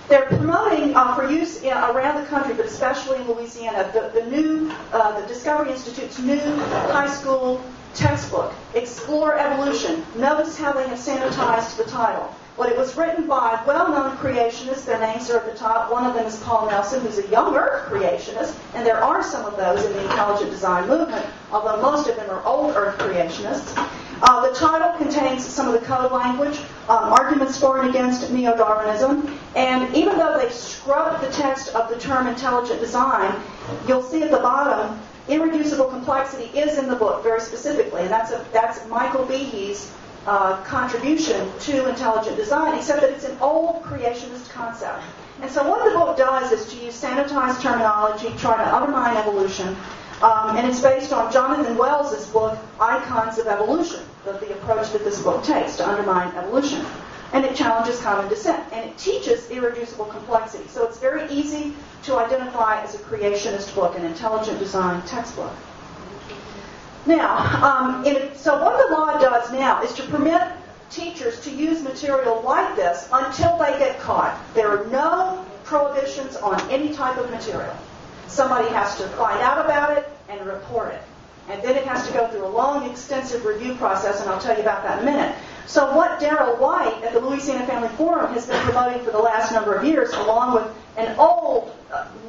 They're promoting for use around the country, but especially in Louisiana, the Discovery Institute's new high school textbook, Explore Evolution. Notice how they have sanitized the title. Well, it was written by well-known creationists. Their names are at the top. One of them is Paul Nelson, who's a young Earth creationist, and there are some of those in the intelligent design movement, although most of them are old Earth creationists. The title contains some of the code language, arguments for and against neo-Darwinism, and even though they scrubbed the text of the term intelligent design, you'll see at the bottom, irreducible complexity is in the book very specifically, and that's Michael Behe's contribution to intelligent design, except that it's an old creationist concept. And so what the book does is to use sanitized terminology, try to undermine evolution, and it's based on Jonathan Wells' book, Icons of Evolution, the approach that this book takes to undermine evolution. And it challenges common descent, and it teaches irreducible complexity. So it's very easy to identify as a creationist book, an intelligent design textbook. Now, so what the law does now is to permit teachers to use material like this until they get caught. There are no prohibitions on any type of material. Somebody has to find out about it and report it. And then it has to go through a long, extensive review process, and I'll tell you about that in a minute. So what Darrell White at the Louisiana Family Forum has been promoting for the last number of years, along with an old,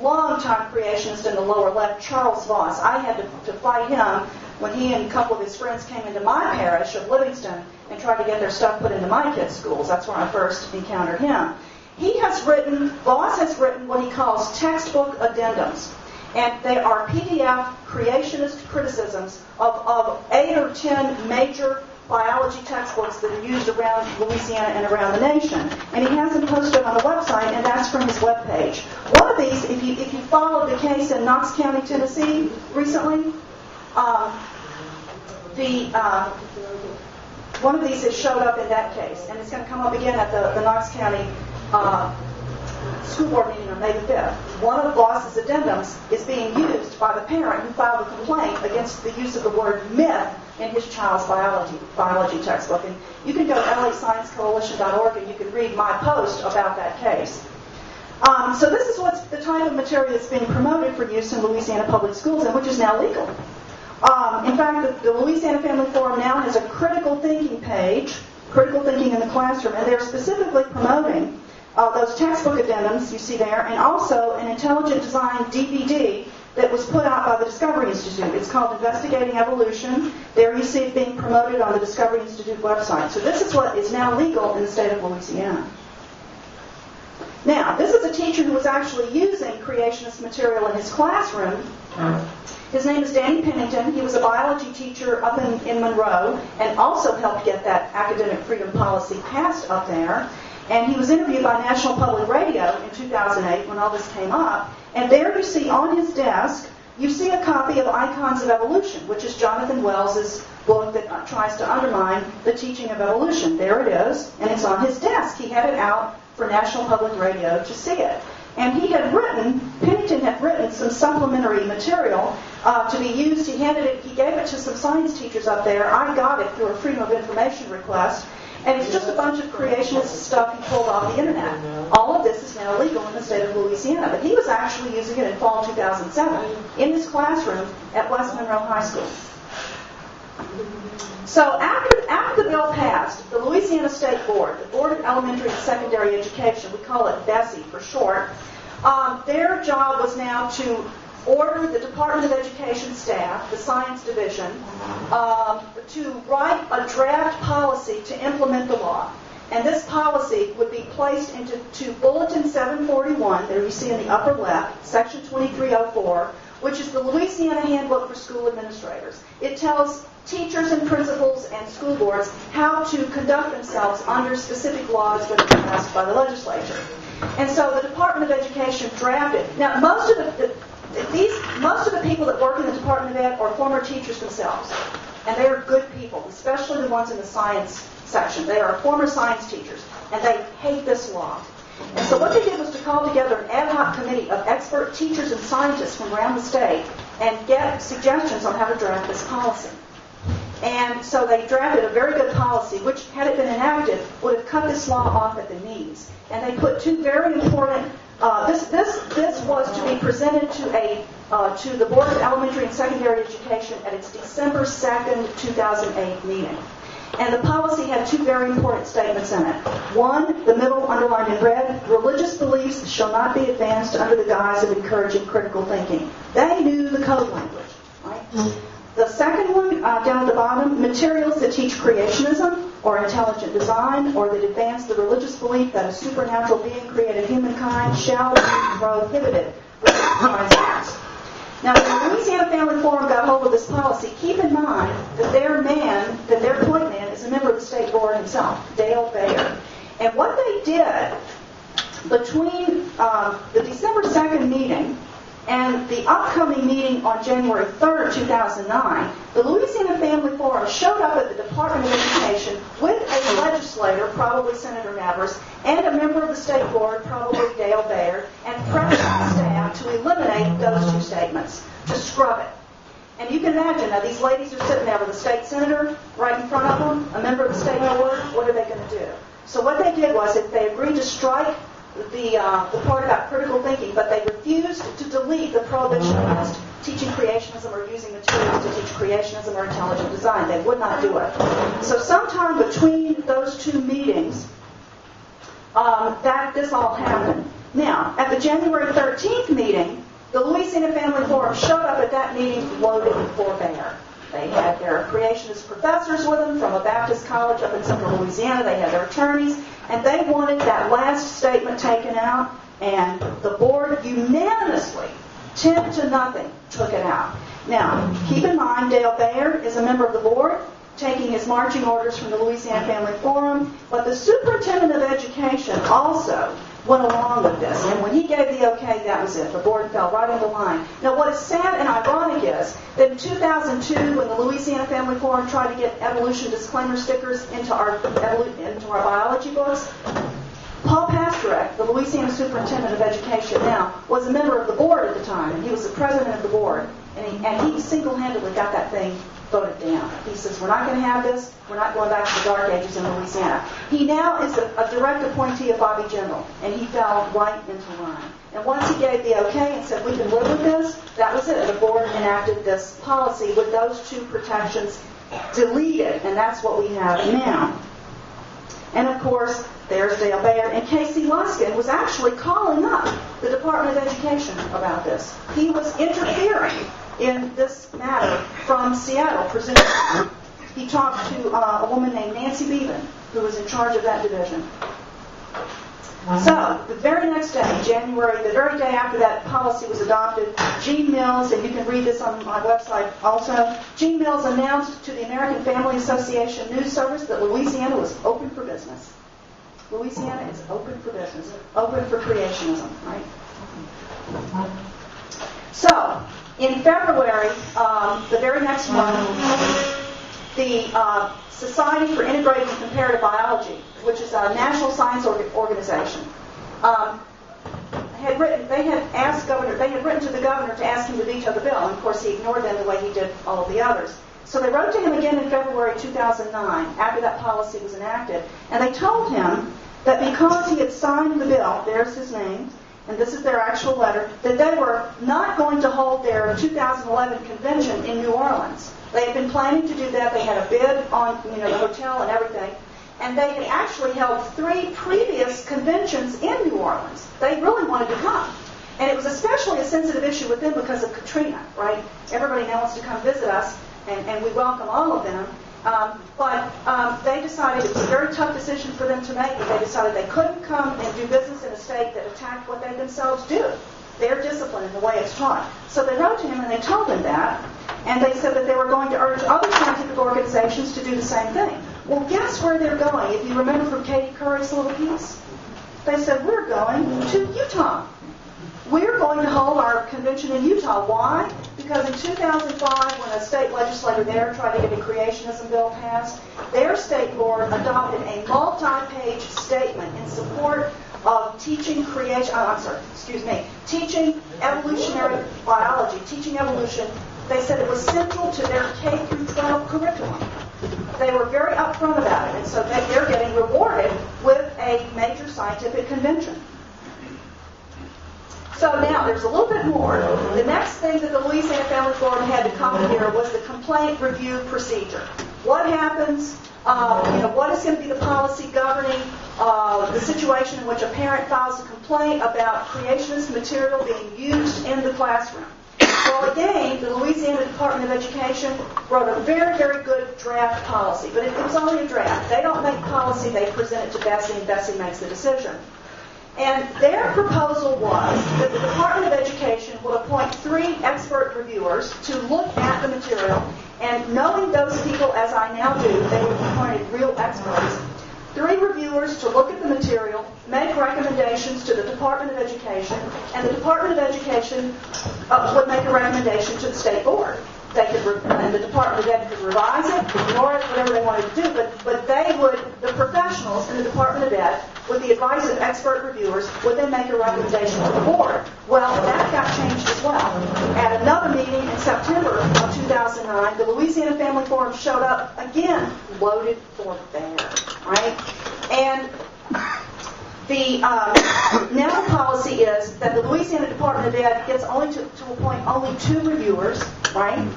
long-time creationist in the lower left, Charles Voss. I had to fight him when he and a couple of his friends came into my parish of Livingston and tried to get their stuff put into my kids' schools. That's where I first encountered him. Voss has written what he calls textbook addendums. And they are PDF creationist criticisms of 8 or 10 major biology textbooks that are used around Louisiana and around the nation. And he has them posted on the website, and that's from his webpage. One of these, if you followed the case in Knox County, Tennessee recently, one of these has showed up in that case, and it's going to come up again at the Knox County school board meeting on May the 5th. One of Voss's addendums is being used by the parent who filed a complaint against the use of the word myth in his child's biology textbook. And you can go to LAScienceCoalition.org and you can read my post about that case. So this is what's the type of material that's being promoted for use in Louisiana public schools and which is now legal. In fact, the Louisiana Family Forum now has a critical thinking page, critical thinking in the classroom, and they're specifically promoting those textbook addendums you see there, and also an intelligent design DVD that was put out by the Discovery Institute. It's called Investigating Evolution. There you see it being promoted on the Discovery Institute website. So this is what is now legal in the state of Louisiana. Now, this is a teacher who was actually using creationist material in his classroom. His name is Danny Pennington. He was a biology teacher up in Monroe and also helped get that academic freedom policy passed up there. And he was interviewed by National Public Radio in 2008 when all this came up. And there you see on his desk, you see a copy of Icons of Evolution, which is Jonathan Wells's book that tries to undermine the teaching of evolution. There it is, and it's on his desk. He had it out for National Public Radio to see it. And Pennington had written some supplementary material to be used. He gave it to some science teachers up there. I got it through a Freedom of Information request. And it's just a bunch of creationist stuff he pulled off the internet. All of this is now legal in the state of Louisiana. But he was actually using it in fall 2007 in his classroom at West Monroe High School. So after the bill passed, the Louisiana State Board, the Board of Elementary and Secondary Education, we call it BESE for short, their job was now to order the Department of Education staff, the science division, to write a draft policy to implement the law. And this policy would be placed into Bulletin 741, there you see in the upper left, Section 2304, which is the Louisiana Handbook for School Administrators. It tells teachers and principals and school boards how to conduct themselves under specific laws that are passed by the legislature. And so the Department of Education drafted. Now, most of the people that work in the Department of Ed are former teachers themselves. And they are good people, especially the ones in the science section. They are former science teachers, and they hate this law. And so what they did was to call together an ad hoc committee of expert teachers and scientists from around the state and get suggestions on how to draft this policy. And so they drafted a very good policy, which, had it been enacted, would have cut this law off at the knees. And they put two very important. This was to be presented to the Board of Elementary and Secondary Education at its December 2nd, 2008 meeting. And the policy had two very important statements in it. One, the middle underlined in red, religious beliefs shall not be advanced under the guise of encouraging critical thinking. They knew the code language, right? The second one, down at the bottom, materials that teach creationism or intelligent design or that advance the religious belief that a supernatural being created humankind shall be prohibited. Now, when the Louisiana Family Forum got hold of this policy, keep in mind that their point man is a member of the state board himself, Dale Bayer. And what they did between the December 2nd meeting and the upcoming meeting on January 3rd, 2009, the Louisiana Family Forum showed up at the Department of Education with a legislator, probably Senator Navras, and a member of the state board, probably Dale Bayer, and pressured the staff to eliminate those two statements, to scrub it. And you can imagine, now these ladies are sitting there with a state senator right in front of them, a member of the state board. What are they going to do? So what they did was, if they agreed to strike the part about critical thinking, but they refused to delete the prohibition against teaching creationism or using materials to teach creationism or intelligent design. They would not do it. So sometime between those two meetings, this all happened. Now, at the January 13th meeting, the Louisiana Family Forum showed up at that meeting loaded with forbear. They had their creationist professors with them from a Baptist college up in central Louisiana. They had their attorneys, and they wanted that last statement taken out, and the board unanimously, 10-0, took it out. Now, keep in mind, Dale Bayer is a member of the board, taking his marching orders from the Louisiana Family Forum, but the superintendent of education also went along with this. And when he gave the okay, that was it. The board fell right into line. Now, what is sad and ironic is that in 2002, when the Louisiana Family Forum tried to get evolution disclaimer stickers into our biology books, Paul Pastorek, the Louisiana Superintendent of Education now, was a member of the board at the time, and he was the president of the board, and he single-handedly got that thing voted down. He says, we're not going to have this. We're not going back to the dark ages in Louisiana. He now is a direct appointee of Bobby Jindal, and he fell right into line. And once he gave the okay and said, we can live with this, that was it. The board enacted this policy with those two protections deleted, and that's what we have now. And of course, there's Dale Bayard. And Casey Luskin was actually calling up the Department of Education about this. He was interfering in this matter from Seattle, presumably. He talked to a woman named Nancy Beavan, who was in charge of that division. So, the very next day, the very day after that policy was adopted, Gene Mills, and you can read this on my website also, Gene Mills announced to the American Family Association News Service that Louisiana was open for business. Louisiana is open for business, open for creationism, right? So, in February, the very next month, the Society for Integrated and Comparative Biology, which is a national science organization, had written to the governor to ask him to veto the bill, and of course he ignored them the way he did all of the others. So they wrote to him again in February 2009, after that policy was enacted, and they told him that because he had signed the bill, there's his name, and this is their actual letter, that they were not going to hold their 2011 convention in New Orleans. They had been planning to do that. They had a bid on the hotel and everything. And they had actually held 3 previous conventions in New Orleans. They really wanted to come. And it was especially a sensitive issue with them because of Katrina, right? Everybody now wants to come visit us, and we welcome all of them. But they decided it was a very tough decision for them to make. They decided they couldn't come and do business in a state that attacked what they themselves do, their discipline and the way it's taught. So they wrote to him and they told him that, and they said that they were going to urge other scientific organizations to do the same thing. Well, guess where they're going? If you remember from Katie Curry's little piece, they said, we're going to Utah. We're going to hold our convention in Utah. Why? Because in 2005, when a state legislator there tried to get a creationism bill passed, their state board adopted a multi-page statement in support of teaching teaching evolutionary biology, teaching evolution. They said it was central to their K through 12 curriculum. They were very upfront about it, and so they're getting rewarded with a major scientific convention. So now, there's a little bit more. The next thing that the Louisiana Family Board had to come here was the complaint review procedure. What happens, what is going to be the policy governing the situation in which a parent files a complaint about creationist material being used in the classroom? Well, again, the Louisiana Department of Education wrote a very, very good draft policy, but it was only a draft. They don't make policy, they present it to Bessie, and Bessie makes the decision. And their proposal was that the Department of Education would appoint 3 expert reviewers to look at the material, and knowing those people as I now do, they would be appointed real experts. 3 reviewers to look at the material, make recommendations to the Department of Education, and the Department of Education would make a recommendation to the State Board. And the Department of Ed could revise it, ignore it, whatever they wanted to do, but they would, the professionals in the Department of Ed, with the advice of expert reviewers, would then make a recommendation to the board. Well, that got changed as well. At another meeting in September of 2009, the Louisiana Family Forum showed up again, loaded for bear, right? And the now policy is that the Louisiana Department of Ed gets only to appoint only 2 reviewers, right?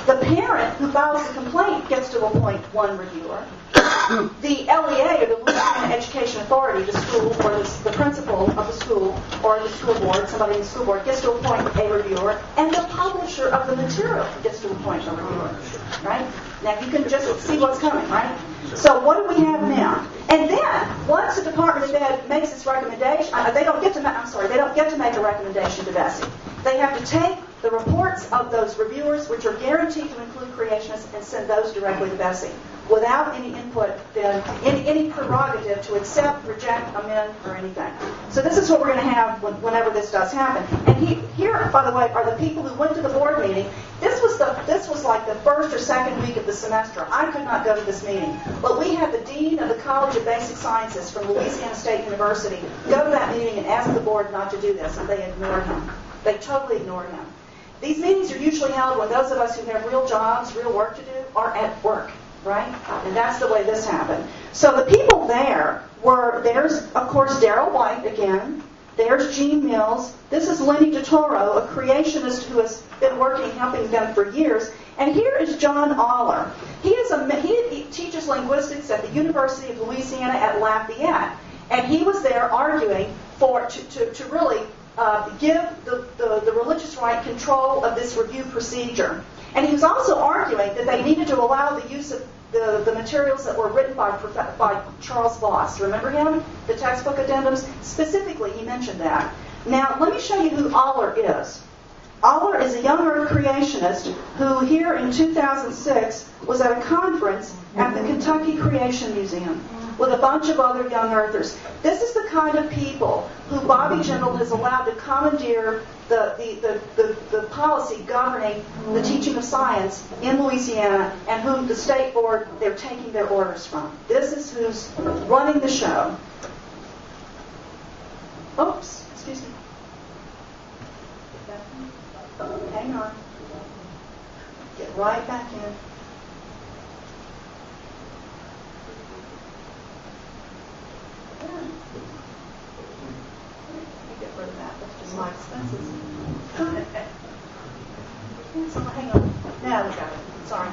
The parent who files the complaint gets to appoint 1 reviewer. The LEA, or the Louisiana Education Authority, the school, or the principal of the school, or the school board, somebody in the school board, gets to appoint a reviewer, and the publisher of the material gets to appoint a reviewer, right? Now, you can just see what's coming, right? So what do we have now? And then, once the Department of Ed makes its recommendation, they don't get to make a recommendation to Bessie. They have to take the reports of those reviewers, which are guaranteed to include creationists, and send those directly to Bessie, without any input, then any prerogative to accept, reject, amend, or anything. So this is what we're going to have whenever this does happen. And here, by the way, are the people who went to the board meeting. This was like the first or second week of the semester. I could not go to this meeting, but we had the dean of the College of Basic Sciences from Louisiana State University go to that meeting and ask the board not to do this, and they ignored him. They totally ignored him. These meetings are usually held when those of us who have real jobs, real work to do, are at work, right? And that's the way this happened. So the people there's, of course, Darrell White again. There's Gene Mills. This is Lenny DeToro, a creationist who has been helping them for years. And here is John Aller. He teaches linguistics at the University of Louisiana at Lafayette. And he was there arguing to really give the religious right control of this review procedure. And he was also arguing that they needed to allow the use of the materials that were written by Charles Voss. Remember him? The textbook addendums? Specifically, he mentioned that. Now, let me show you who Aller is. Aller is a young earth creationist who here in 2006 was at a conference at the Kentucky Creation Museum with a bunch of other young earthers. This is the kind of people who Bobby Jindal has allowed to commandeer the policy governing the teaching of science in Louisiana, and whom the state board, they're taking their orders from. This is who's running the show. Oops, excuse me. Hang on. Get right back in. Get rid of that. That's just my expenses. So hang on. Now we got it. Sorry.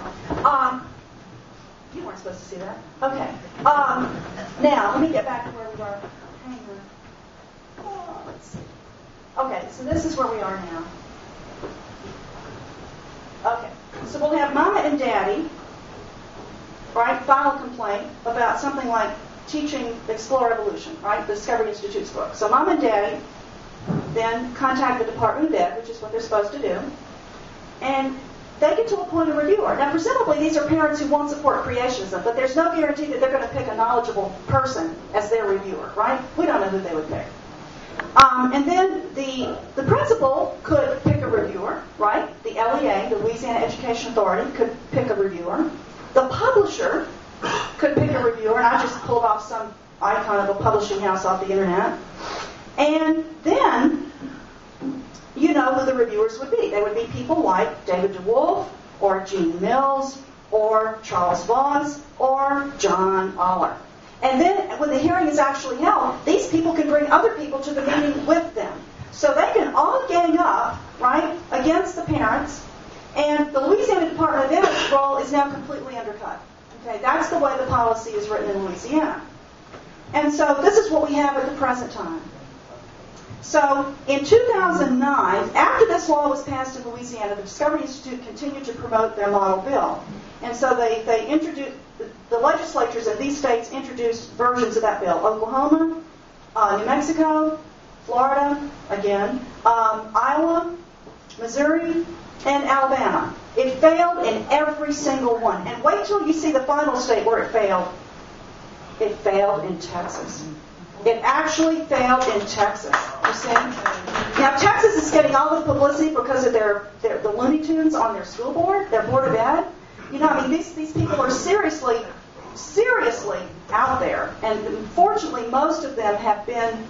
You weren't supposed to see that. Okay. Now let me get back to where we were. Hang on. Oh, let's see. Okay. So this is where we are now. Okay. So we'll have Mama and Daddy, right, file a complaint about something like teaching Explore Evolution, right, the Discovery Institute's book. So Mom and Daddy then contact the Department of Ed, which is what they're supposed to do, and they get to appoint a reviewer. Now, presumably, these are parents who won't support creationism, but there's no guarantee that they're going to pick a knowledgeable person as their reviewer, right? We don't know who they would pick. And then the principal could pick a reviewer, right? The LEA, the Louisiana Education Authority, could pick a reviewer. The publisher could pick a reviewer, and I just pulled off some icon of a publishing house off the internet. And then, you know who the reviewers would be. They would be people like David DeWolf, or Gene Mills, or Charles Voss, or John Aller. And then, when the hearing is actually held, these people can bring other people to the meeting with them. So they can all gang up, right, against the parents, and the Louisiana Department of Ed's role is now completely undercut. Okay, that's the way the policy is written in Louisiana. And so this is what we have at the present time. So in 2009, after this law was passed in Louisiana, the Discovery Institute continued to promote their model bill. And so they introduced, the legislatures in these states introduced versions of that bill. Oklahoma, New Mexico, Florida, again, Iowa, Missouri, and Alabama. It failed in every single one. And wait till you see the final state where it failed. It failed in Texas. It actually failed in Texas. You see? Now, Texas is getting all the publicity because of the Looney Tunes on their school board, their board of ed. You know, I mean, these people are seriously out there. And unfortunately, most of them have been,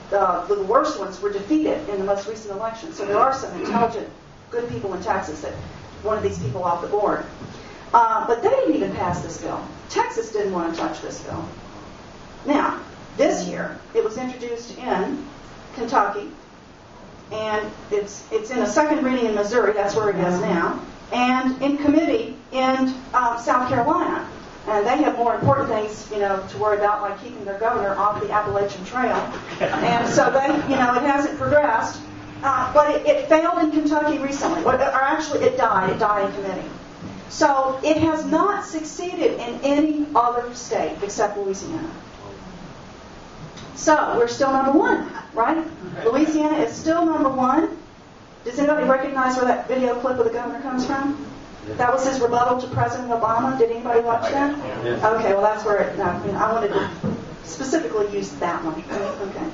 the worst ones were defeated in the most recent election. So there are some intelligent, good people in Texas that wanted these people off the board. But they didn't even pass this bill. Texas didn't want to touch this bill. Now, this year, it was introduced in Kentucky, and it's in a second reading in Missouri, that's where it is now, and in committee in South Carolina. And they have more important things, to worry about, like keeping their governor off the Appalachian Trail. And so it hasn't progressed. But it failed in Kentucky recently. Or actually, it died. It died in committee. So it has not succeeded in any other state except Louisiana. So we're still number one, right? Louisiana is still number one. Does anybody recognize where that video clip of the governor comes from? That was his rebuttal to President Obama. Did anybody watch that? Okay, well that's where I wanted to specifically use that one. Okay.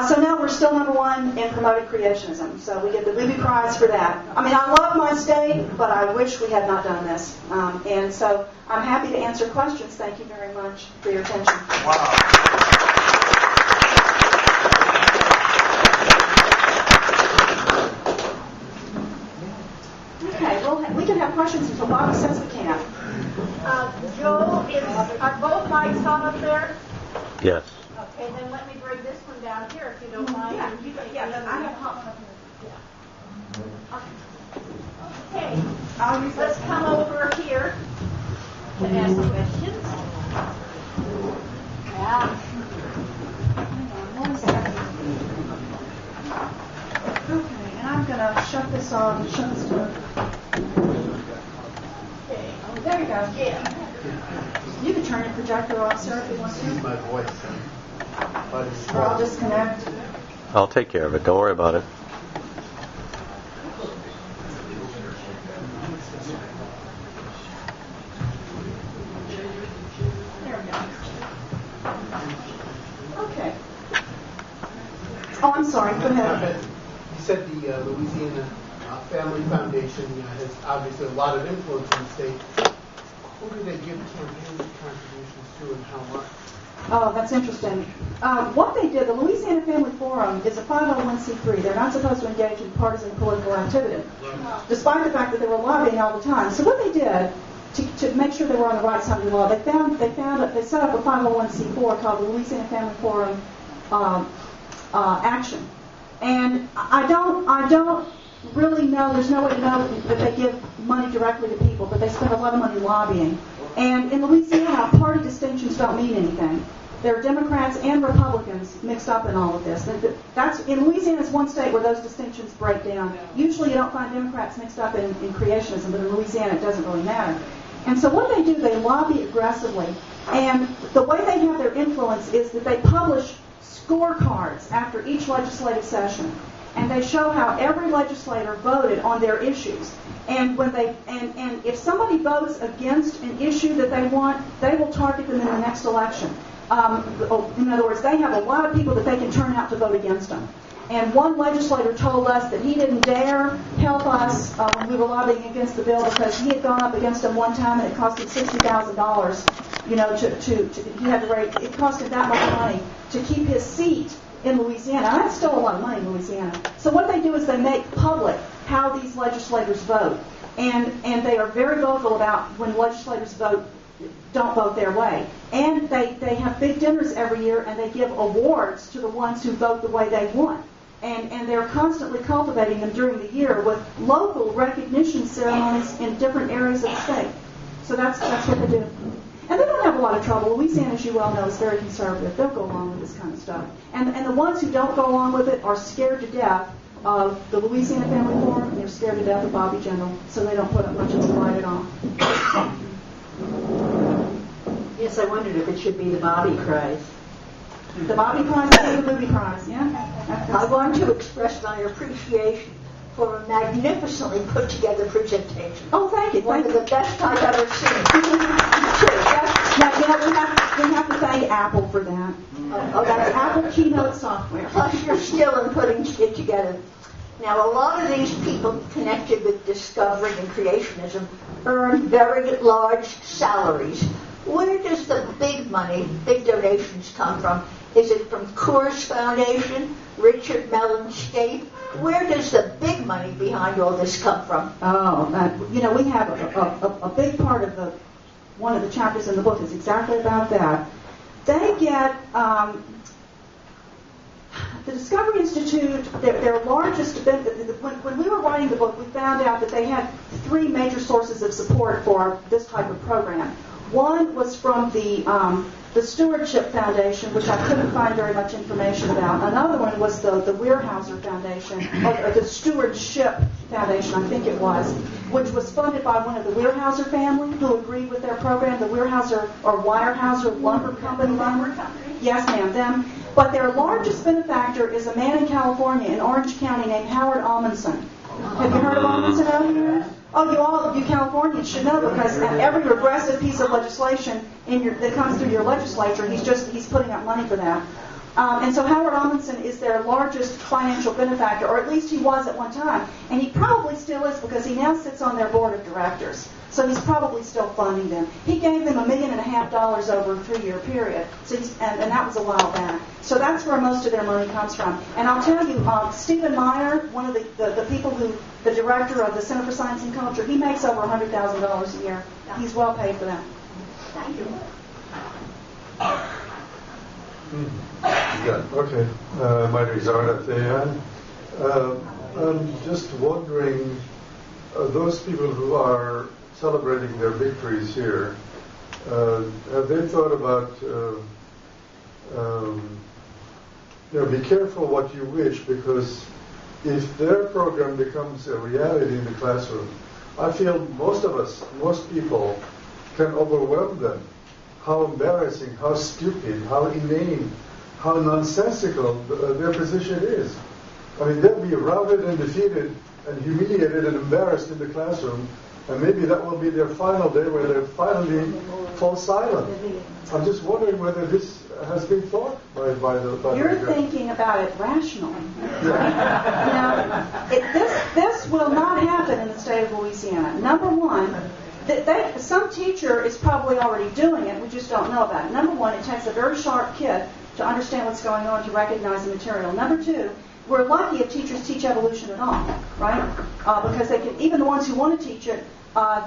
So now we're still number one in promoted creationism. So we get the Booby Prize for that. I mean, I love my state, but I wish we had not done this. And so I'm happy to answer questions. Thank you very much for your attention. Wow. let me bring this one down here if you don't mind. Yeah, and you take yeah, another I one. have a hot one up here. Okay, I'll use let's this come over here to ask questions. Yeah. Hang on 1 second. Okay, and I'm going to shut this off and shut this door. Okay. There you go. Yeah. You can turn your projector off, sir, if you want Use to. my voice. But it's Or I'll disconnect. I'll take care of it. Don't worry about it. There we go. Okay. Oh, I'm sorry. Go ahead. You said the Louisiana Family Foundation has obviously a lot of influence in the state. Who do they give campaign contributions to and how much? Oh, that's interesting. What they did, the Louisiana Family Forum is a 501c3. They're not supposed to engage in partisan political activity, despite the fact that they were lobbying all the time. So what they did to make sure they were on the right side of the law, they set up a 501c4 called the Louisiana Family Forum Action. And I don't really know. There's no way to know that they give money directly to people, but they spend a lot of money lobbying. And in Louisiana, party distinctions don't mean anything. There are Democrats and Republicans mixed up in all of this. In Louisiana, it's one state where those distinctions break down. Usually you don't find Democrats mixed up in creationism, but in Louisiana it doesn't really matter. And so what they do, they lobby aggressively. And the way they have their influence is that they publish scorecards after each legislative session. And they show how every legislator voted on their issues. And when and if somebody votes against an issue that they want, they will target them in the next election. In other words, they have a lot of people that they can turn out to vote against them. And one legislator told us that he didn't dare help us when we were lobbying against the bill because he had gone up against him one time and it cost him $60,000. You know, he had to raise. It cost him that much money to keep his seat in Louisiana. And that's still a lot of money in Louisiana. So what they do is they make public how these legislators vote. And they are very vocal about when legislators don't vote their way. And they have big dinners every year and they give awards to the ones who vote the way they want. And they're constantly cultivating them during the year with local recognition ceremonies in different areas of the state. So that's what they do. And they don't have a lot of trouble. Louisiana, as you well know, is very conservative. They'll go along with this kind of stuff. And the ones who don't go along with it are scared to death of the Louisiana Family Forum, and they're scared to death of Bobby Jindal, so they don't put up much of a fight at all. Yes, I wondered if it should be the Bobby Prize. The Bobby Prize is the movie prize, yeah? I want to express my appreciation for a magnificently put together presentation. Oh, thank you. One of the best I've ever seen. Now, we have to thank Apple for that. That's Apple Keynote software. Plus your skill in putting it together. Now, a lot of these people connected with discovery and creationism earn very large salaries. Where does the big money, big donations come from? Is it from Coors Foundation, Richard Mellon State? Where does the big money behind all this come from? Oh, we have a big part of one of the chapters in the book is exactly about that. They get the Discovery Institute, their largest, when we were writing the book, we found out that they had three major sources of support for this type of program. One was from the Stewardship Foundation, which I couldn't find very much information about. Another one was the Weyerhaeuser Foundation, or the Stewardship Foundation, I think it was, which was funded by one of the Weyerhaeuser family who agreed with their program, the Weyerhaeuser or Weyerhaeuser Lumber Company. Yes, ma'am, them. But their largest benefactor is a man in California, in Orange County, named Howard Amundsen. Have you heard of Amundsen out here? Oh, you Californians should know, because every regressive piece of legislation that comes through your legislature, he's putting out money for that. And so Howard Amundsen is their largest financial benefactor, or at least he was at one time. And he probably still is, because he now sits on their board of directors. So he's probably still funding them. He gave them $1.5 million over a 3-year period. So and that was a while back. So that's where most of their money comes from. And I'll tell you, Stephen Meyer, one of the people the director of the Center for Science and Culture, he makes over $100,000 a year. He's well paid for that. Thank you. Yeah, okay. My name is Arda Thean. I'm just wondering, those people who are celebrating their victories here, have they thought about, be careful what you wish, because if their program becomes a reality in the classroom, I feel most people can overwhelm them. How embarrassing, how stupid, how inane, how nonsensical their position is. I mean, they'll be routed and defeated and humiliated and embarrassed in the classroom, and maybe that will be their final day where they finally fall silent. I'm just wondering whether this has been thought by the You're thinking about it rationally. This will not happen in the state of Louisiana. Number one, some teacher is probably already doing it, we just don't know about it. Number one, it takes a very sharp kid to understand what's going on, to recognize the material. Number two, we're lucky if teachers teach evolution at all, right? Because they can, even the ones who want to teach it,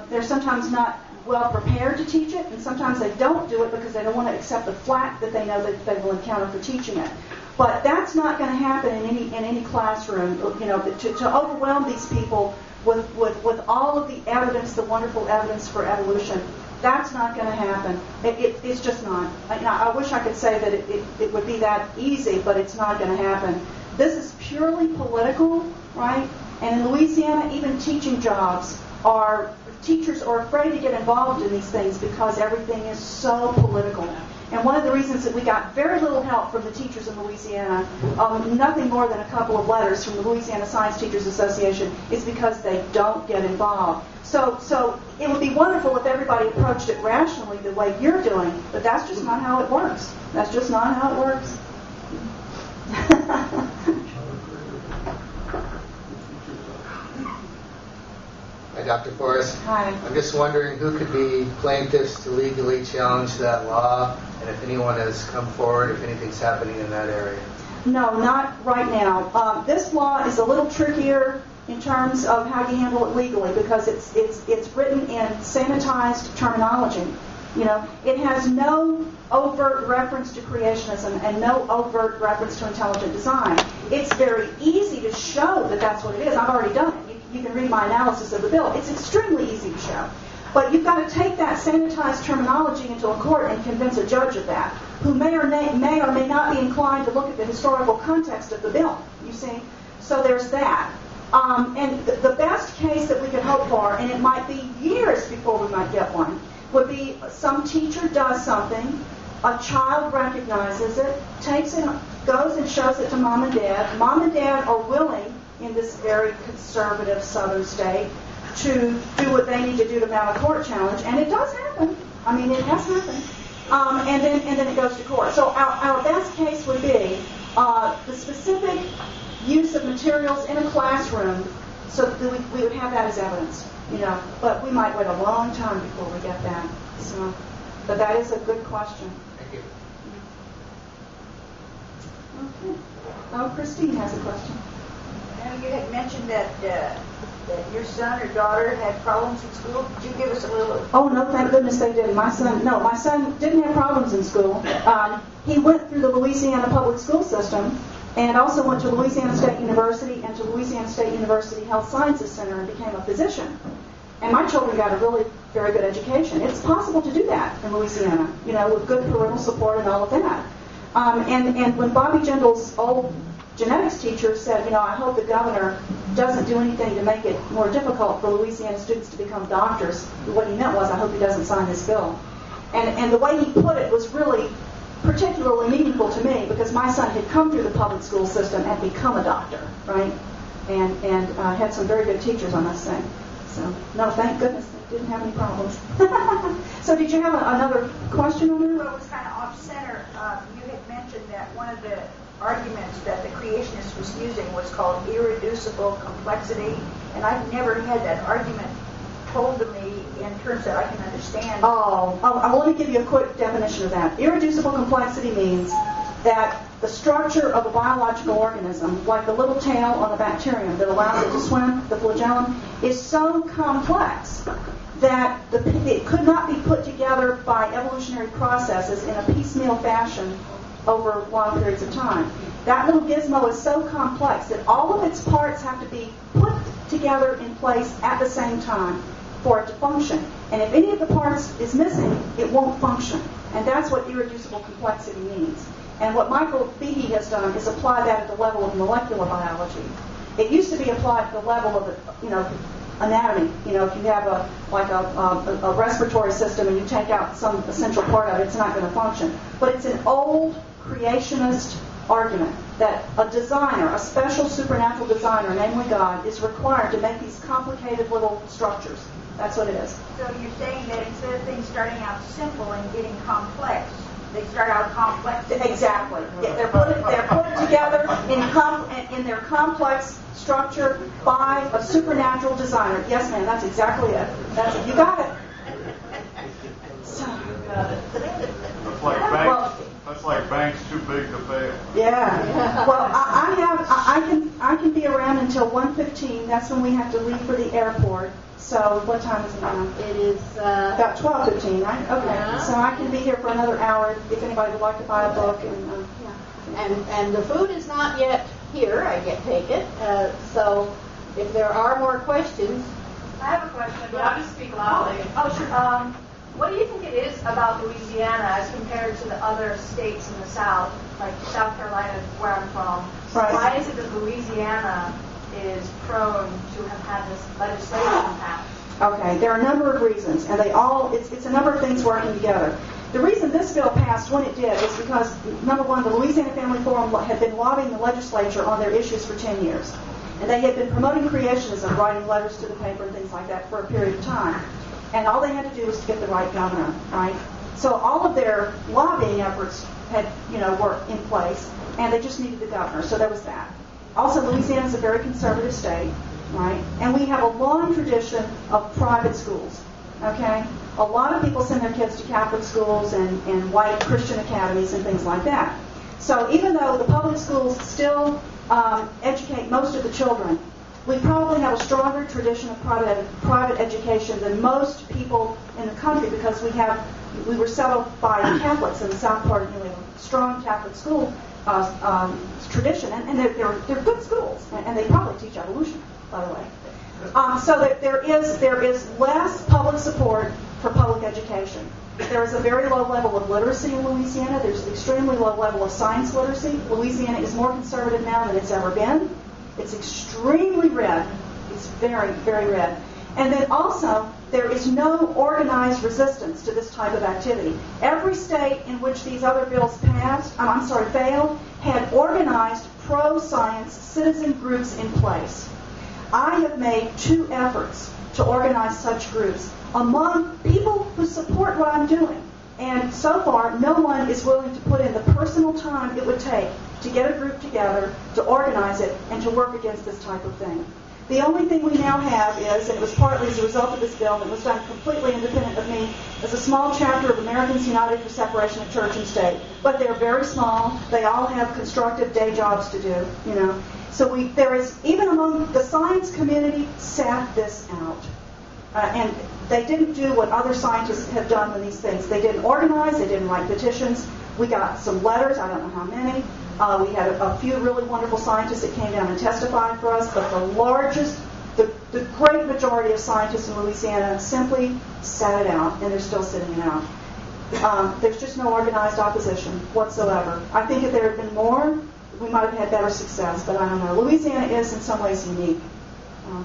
they're sometimes not well prepared to teach it, and sometimes they don't do it because they don't want to accept the flack that they know that they will encounter for teaching it. But that's not going to happen in any classroom. To overwhelm these people with all of the evidence, the wonderful evidence for evolution, that's not going to happen. It's just not. I wish I could say that it would be that easy, but it's not going to happen. This is purely political, right? And in Louisiana, even teaching jobs teachers are afraid to get involved in these things because everything is so political. And one of the reasons that we got very little help from the teachers in Louisiana, nothing more than a couple of letters from the Louisiana Science Teachers Association, is because they don't get involved. So it would be wonderful if everybody approached it rationally the way you're doing, but that's just not how it works. That's just not how it works. Hi, Dr. Forrest. Hi. I'm just wondering who could be plaintiffs to legally challenge that law, and if anyone has come forward, if anything's happening in that area. No, not right now. This law is a little trickier in terms of how you handle it legally because it's written in sanitized terminology. It has no overt reference to creationism and no overt reference to intelligent design. It's very easy to show that that's what it is. I've already done it. You can read my analysis of the bill. It's extremely easy to show. But you've got to take that sanitized terminology into a court and convince a judge of that, who may or may not be inclined to look at the historical context of the bill, you see. So there's that. And the best case that we could hope for, and it might be years before we might get one, would be some teacher does something, a child recognizes it, takes it, goes and shows it to mom and dad. Mom and dad are willing, in this very conservative southern state, to do what they need to do to mount a court challenge, and it does happen. I mean, it has happened. And then it goes to court. So our best case would be the specific use of materials in a classroom, so that we would have that as evidence. But we might wait a long time before we get that. So, but that is a good question. Thank you. Okay. Oh, Christine has a question. You had mentioned that your son or daughter had problems in school. Could you give us a little? Oh no, thank goodness they didn't. My son didn't have problems in school. He went through the Louisiana public school system and also went to Louisiana State University and to Louisiana State University Health Sciences Center and became a physician. And my children got a really very good education. It's possible to do that in Louisiana, with good parental support and all of that. And when Bobby Jindal's old genetics teacher said, I hope the governor doesn't do anything to make it more difficult for Louisiana students to become doctors, what he meant was, I hope he doesn't sign this bill. And the way he put it was really particularly meaningful to me because my son had come through the public school system and become a doctor, right? And had some very good teachers, I must say. So, no, thank goodness they didn't have any problems. So did you have another question on there? Well, it was kind of off-center. You had mentioned that one of the arguments that the creationist was using was called irreducible complexity, and I've never had that argument told to me in terms that I can understand. Let me give you a quick definition of that. Irreducible complexity means that the structure of a biological organism, like the little tail on a bacterium that allows it to swim, the flagellum, is so complex that it could not be put together by evolutionary processes in a piecemeal fashion over long periods of time. That little gizmo is so complex that all of its parts have to be put together in place at the same time for it to function. And if any of the parts is missing, it won't function. And that's what irreducible complexity means. And what Michael Behe has done is apply that at the level of molecular biology. It used to be applied at the level of, anatomy. If you have a respiratory system and you take out some essential part of it, it's not going to function. But it's an old creationist argument that a designer, a special supernatural designer, namely God, is required to make these complicated little structures. That's what it is. So you're saying that instead of things starting out simple and getting complex, they start out complex? Exactly. They're put together in their complex structure by a supernatural designer. Yes, ma'am, that's exactly it. That's it. You got it. That's like banks too big to fail. Yeah. Well, I can be around until 1:15. That's when we have to leave for the airport. So what time is it now? It is about 12:15, right? Okay. Yeah. So I can be here for another hour if anybody would like to buy a book. And the food is not yet here. I take it. So if there are more questions. I have a question, but I'll just speak loudly. Oh, sure. What do you think it is about Louisiana as compared to the other states in the South, like South Carolina, where I'm from? Right. Why is it that Louisiana is prone to have had this legislation passed? Okay, there are a number of reasons, and it's a number of things working together. The reason this bill passed when it did is because, number one, the Louisiana Family Forum had been lobbying the legislature on their issues for 10 years. And they had been promoting creationism, writing letters to the paper and things like that for a period of time. And all they had to do was to get the right governor, right? So all of their lobbying efforts were in place, and they just needed the governor. So there was that. Also, Louisiana is a very conservative state, right? And we have a long tradition of private schools, okay? A lot of people send their kids to Catholic schools and white Christian academies and things like that. So even though the public schools still educate most of the children, we probably have a stronger tradition of private education than most people in the country because we were settled by Catholics in the south part of New England. Strong Catholic school tradition, and they're good schools, and they probably teach evolution, by the way. So that there is less public support for public education. There is a very low level of literacy in Louisiana. There's an extremely low level of science literacy. Louisiana is more conservative now than it's ever been. It's extremely red. It's very, very red. And then also, there is no organized resistance to this type of activity. Every state in which these other bills failed, had organized pro-science citizen groups in place. I have made 2 efforts to organize such groups among people who support what I'm doing. And so far, no one is willing to put in the personal time it would take to get a group together, to organize it, and to work against this type of thing. The only thing we now have is, and it was partly as a result of this bill, and it was done completely independent of me, is a small chapter of Americans United for Separation of Church and State. But they're very small. They all have constructive day jobs to do, So there is, even among the science community, sat this out. And they didn't do what other scientists have done with these things. They didn't organize. They didn't write petitions. We got some letters. I don't know how many. We had a few really wonderful scientists that came down and testified for us. But the great majority of scientists in Louisiana simply sat it out, and they're still sitting it out. There's just no organized opposition whatsoever. I think if there had been more, we might have had better success. But I don't know. Louisiana is in some ways unique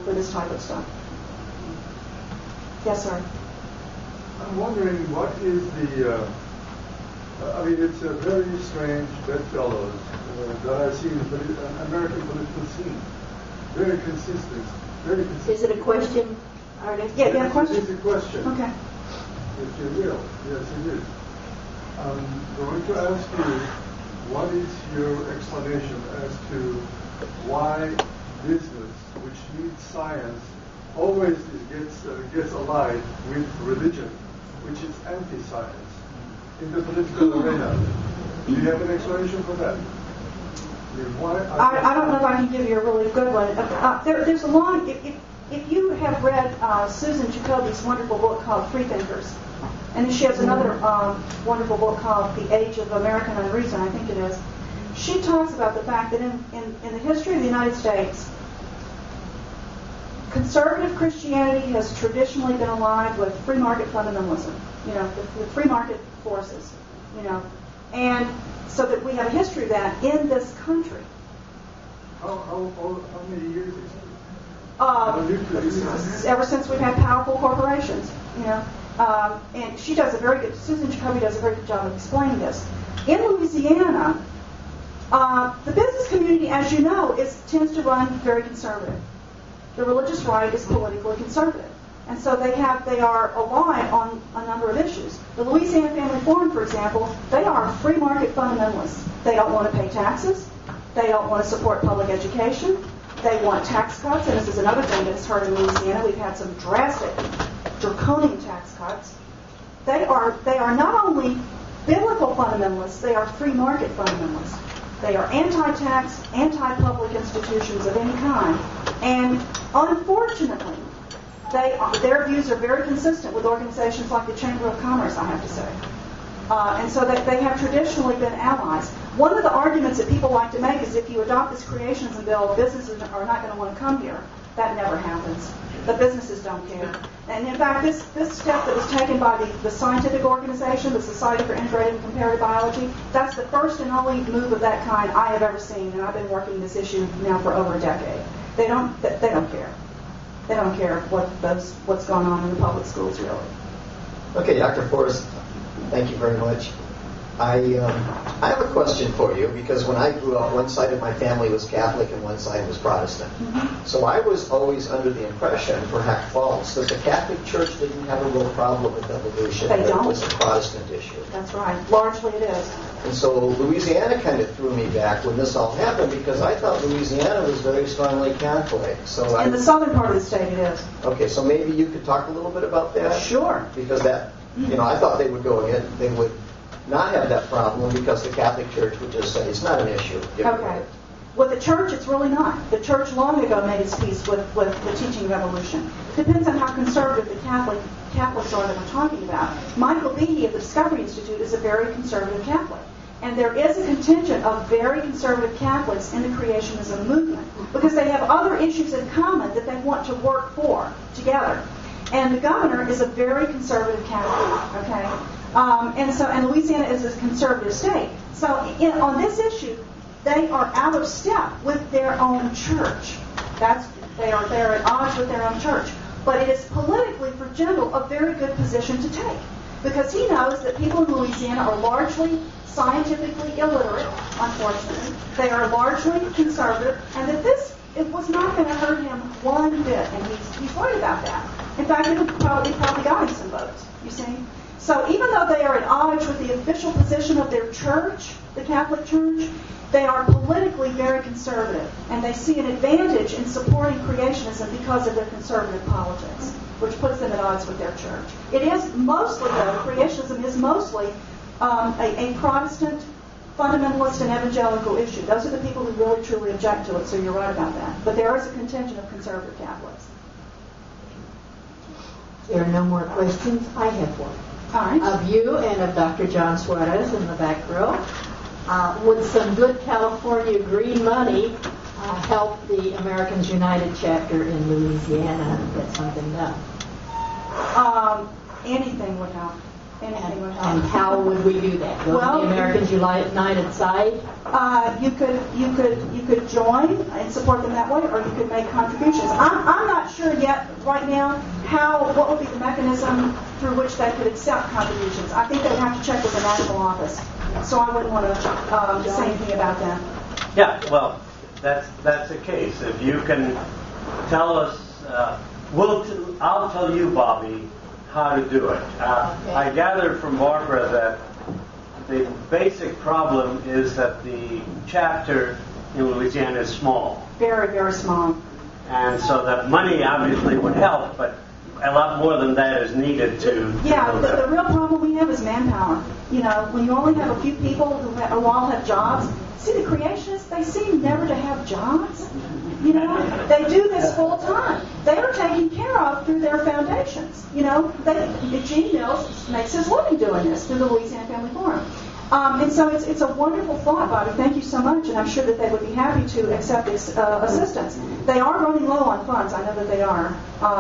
for this type of stuff. Yes, sir. I'm wondering what is it's a very strange bedfellows that I see in the American political scene. Very consistent. Is it a question, Ernest? Yeah, you have a question? It's a question. Okay. If you will. Yes, it is. I'm going to ask you, what is your explanation as to why business, which needs science, always gets allied with religion, which is anti-science, in the political arena? Do you have an explanation for that? I don't know if I can give you a really good one. There's a long... If you have read Susan Jacoby's wonderful book called Freethinkers, And then she has another wonderful book called The Age of American Unreason, I think it is. She talks about the fact that in the history of the United States, conservative Christianity has traditionally been aligned with free market fundamentalism, the free market forces, and so that we have a history of that in this country. How many years is it? Ever since we've had powerful corporations, and she does a very good, Susan Jacoby does a very good job of explaining this. In Louisiana, the business community, as you know, tends to run very conservative. The religious right is politically conservative. And so they are aligned on a number of issues. The Louisiana Family Forum, for example, they are free market fundamentalists. They don't want to pay taxes. They don't want to support public education. They want tax cuts, and this is another thing that has hurt in Louisiana. We've had some drastic, draconian tax cuts. They are not only biblical fundamentalists, they are free market fundamentalists. They are anti-tax, anti-public institutions of any kind. And unfortunately, their views are very consistent with organizations like the Chamber of Commerce, I have to say. And so they have traditionally been allies. One of the arguments that people like to make is if you adopt this creationism bill, businesses are not going to want to come here. That never happens. The businesses don't care. And in fact, this step that was taken by the scientific organization, the Society for Integrated and Comparative Biology, that's the first and only move of that kind I have ever seen, and I've been working this issue now for over a decade. They don't care. They don't care what's going on in the public schools, really. Okay, Dr. Forrest, thank you very much. I have a question for you, because when I grew up, one side of my family was Catholic and one side was Protestant. Mm-hmm. So I was always under the impression, perhaps false, that the Catholic Church didn't have a real problem with evolution. They don't. It was a Protestant issue. That's right. Largely it is. And so Louisiana kind of threw me back when this all happened, because I thought Louisiana was very strongly Catholic. So in the southern part of the state, it is. Okay, so maybe you could talk a little bit about that? Sure. Because that, I thought they would not have that problem because the Catholic Church would just say it's not an issue. Okay. With the Church, it's really not. The Church long ago made its peace with the teaching of evolution. It depends on how conservative the Catholics are that we're talking about. Michael Behe of the Discovery Institute is a very conservative Catholic. And there is a contingent of very conservative Catholics in the creationism movement because they have other issues in common that they want to work for together. And the governor is a very conservative Catholic, okay? And Louisiana is a conservative state. So on this issue, they are out of step with their own church. They're at odds with their own church. But it is politically, for Jindal, a very good position to take. Because he knows that people in Louisiana are largely scientifically illiterate, unfortunately. They are largely conservative, and that it was not going to hurt him one bit, and he's worried about that. In fact, it probably got him some votes, you see. So even though they are at odds with the official position of their church, the Catholic Church, they are politically very conservative, and they see an advantage in supporting creationism because of their conservative politics, which puts them at odds with their church. It is mostly, though, creationism is mostly a Protestant, fundamentalist, and evangelical issue. Those are the people who really, truly object to it, so you're right about that. But there is a contingent of conservative Catholics. There are no more questions. I have one. All right. Of you and of Dr. John Suarez in the back row. Would some good California green money help the Americans United chapter in Louisiana get something done? Anything would help. Anything would help. And how would we do that? Go to the Americans United side? You could join and support them that way, or you could make contributions. I'm not sure yet, right now, what would be the mechanism through which they could accept contributions. I think they would have to check with the national office, so I wouldn't want to say anything about that. Yeah, well, that's the case. If you can tell us, I'll tell you, Bobby, how to do it. Okay. I gathered from Barbara that the basic problem is that the chapter in Louisiana is small. Very, very small. And so that money obviously would help, but a lot more than that is needed to... Yeah, the real problem we have is manpower. When you only have a few people who all have jobs, See, the creationists, they seem never to have jobs. You know, they do this full time. They are taken care of through their foundations. You know, Gene Mills makes his living doing this through the Louisiana Family Forum. And so it's a wonderful thought, Bobby. Thank you so much, and I'm sure that they would be happy to accept assistance. They are running low on funds. I know that they are.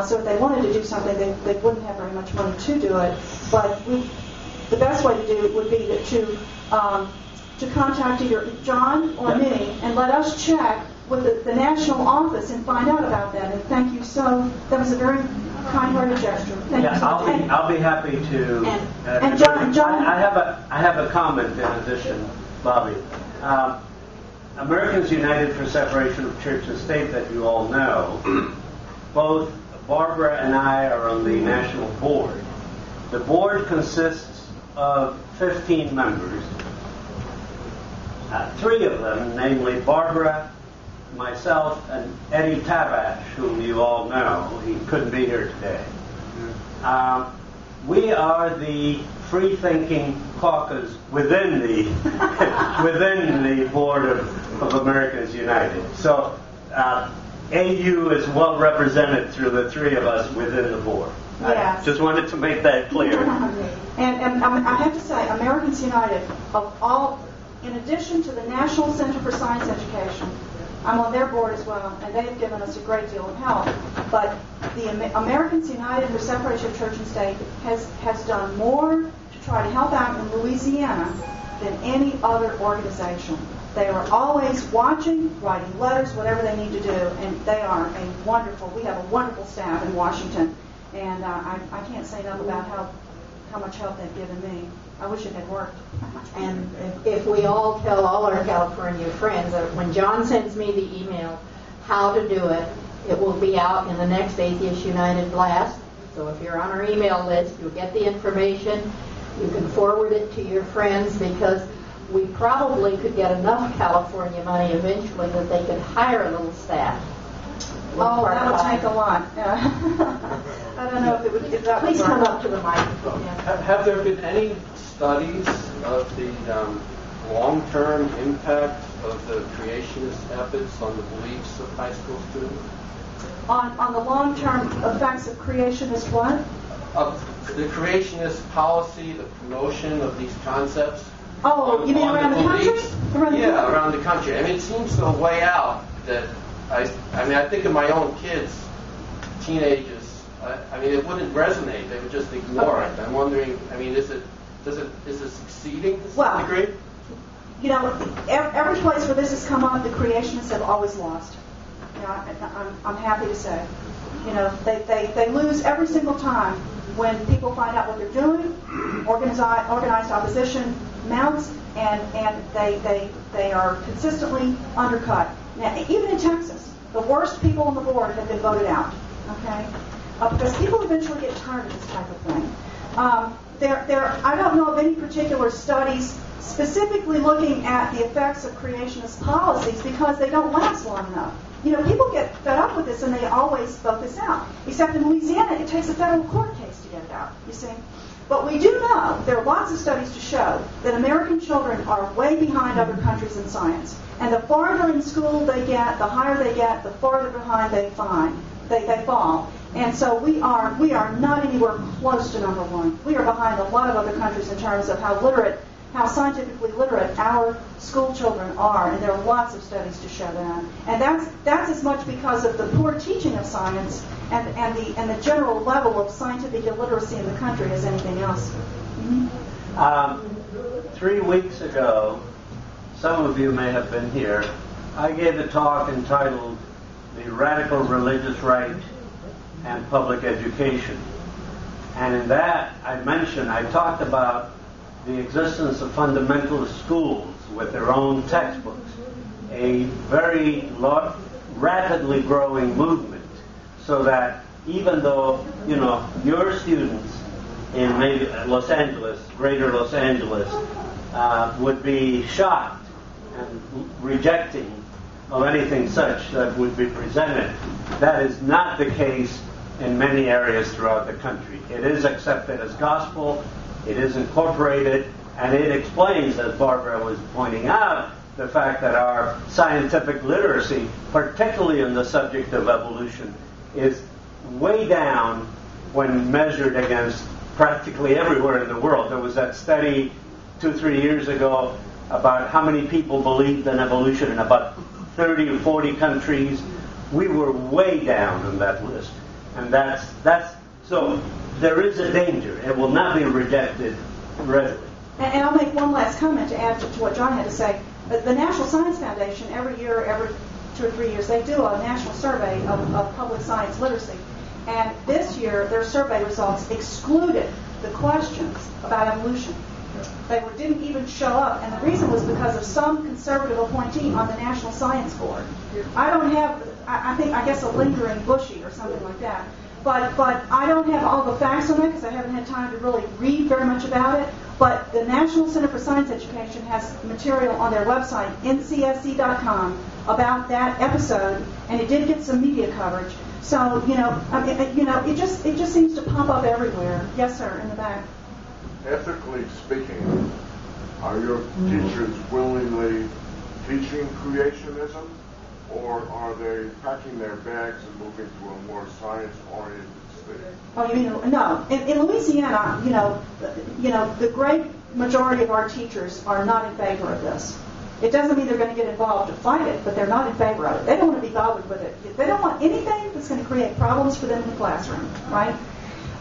So if they wanted to do something, they wouldn't have very much money to do it. But the best way to do it would be to contact either John or me and let us check with the national office and find out about that. And thank you so. That was a very kind-hearted gesture. Thank you so much. I'll be happy to. And John, I have a comment in addition, Bobby. Americans United for Separation of Church and State, that you all know, both Barbara and I are on the national board. The board consists of 15 members. 3 of them, namely Barbara, myself, and Eddie Tabash, whom you all know. He couldn't be here today. We are the free-thinking caucus within the board of Americans United. So AU is well represented through the 3 of us within the board. Yes. I just wanted to make that clear. And I have to say, Americans United, of all, in addition to the National Center for Science Education, I'm on their board as well, and they have given us a great deal of help. But the Americans United for Separation of Church and State has done more to try to help out in Louisiana than any other organization. They are always watching, writing letters, whatever they need to do, and they are we have a wonderful staff in Washington, and I can't say enough about how much help they've given me. I wish it had worked. And if we all tell all our California friends that when John sends me the email how to do it, it will be out in the next Atheists United blast. So if you're on our email list, you'll get the information. You can forward it to your friends, because we probably could get enough California money eventually that they could hire a little staff. Oh, that would take a lot. I don't know if it would. If that Please come up to the microphone. Have there been any studies of the long-term impact of the creationist ethics on the beliefs of high school students? On the long-term effects of creationist what? Of the creationist policy, the promotion of these concepts. Oh, you mean around the country? Around the country. I mean, it seems so way out that I think of my own kids, teenagers. I mean, it wouldn't resonate. They would just ignore it. I'm wondering. I mean, is it succeeding to some degree? You know, every place where this has come up, the creationists have always lost. You know, I'm happy to say. You know, they lose every single time when people find out what they're doing. Organized opposition mounts, and they are consistently undercut. Now, even in Texas, the worst people on the board have been voted out. Okay, because people eventually get tired of this type of thing. I don't know of any particular studies specifically looking at the effects of creationist policies, because they don't last long enough. You know, people get fed up with this and they always vote this out. Except in Louisiana, it takes a federal court case to get it out, you see. But we do know, there are lots of studies to show, that American children are way behind other countries in science. And the farther in school they get, the higher they get, the farther behind they fall. And so we are not anywhere close to number one. We are behind a lot of other countries in terms of how scientifically literate our school children are, and there are lots of studies to show that. And that's as much because of the poor teaching of science and the general level of scientific illiteracy in the country as anything else. Mm-hmm. 3 weeks ago, some of you may have been here, I gave a talk entitled "The Radical Religious Right and Public Education." And in that, I talked about the existence of fundamentalist schools with their own textbooks, a very rapidly growing movement, so that even though, you know, your students in maybe Los Angeles, greater Los Angeles, would be shocked and rejecting of anything such that would be presented, that is not the case in many areas throughout the country. It is accepted as gospel, it is incorporated, and it explains, as Barbara was pointing out, the fact that our scientific literacy, particularly in the subject of evolution, is way down when measured against practically everywhere in the world. There was that study 2-3 years ago about how many people believed in evolution in about 30 or 40 countries. We were way down on that list. And that's so there is a danger. It will not be rejected readily. And I'll make one last comment to add to what John had to say. The National Science Foundation, every year, every 2 or 3 years, they do a national survey of public science literacy. And this year, their survey results excluded the questions about evolution. They didn't even show up, and the reason was because of some conservative appointee on the National Science Board. I don't have, I guess a lingering Bushy or something like that. But I don't have all the facts on it because I haven't had time to really read very much about it. But the National Center for Science Education has material on their website, ncsc.com, about that episode, and it did get some media coverage. So it just seems to pop up everywhere. Yes, sir, in the back. Ethically speaking, are your teachers willingly teaching creationism, or are they packing their bags and moving to a more science-oriented state? Oh, you mean no? In Louisiana, the great majority of our teachers are not in favor of this. It doesn't mean they're going to get involved to fight it, but they're not in favor of it. They don't want to be bothered with it. They don't want anything that's going to create problems for them in the classroom, right?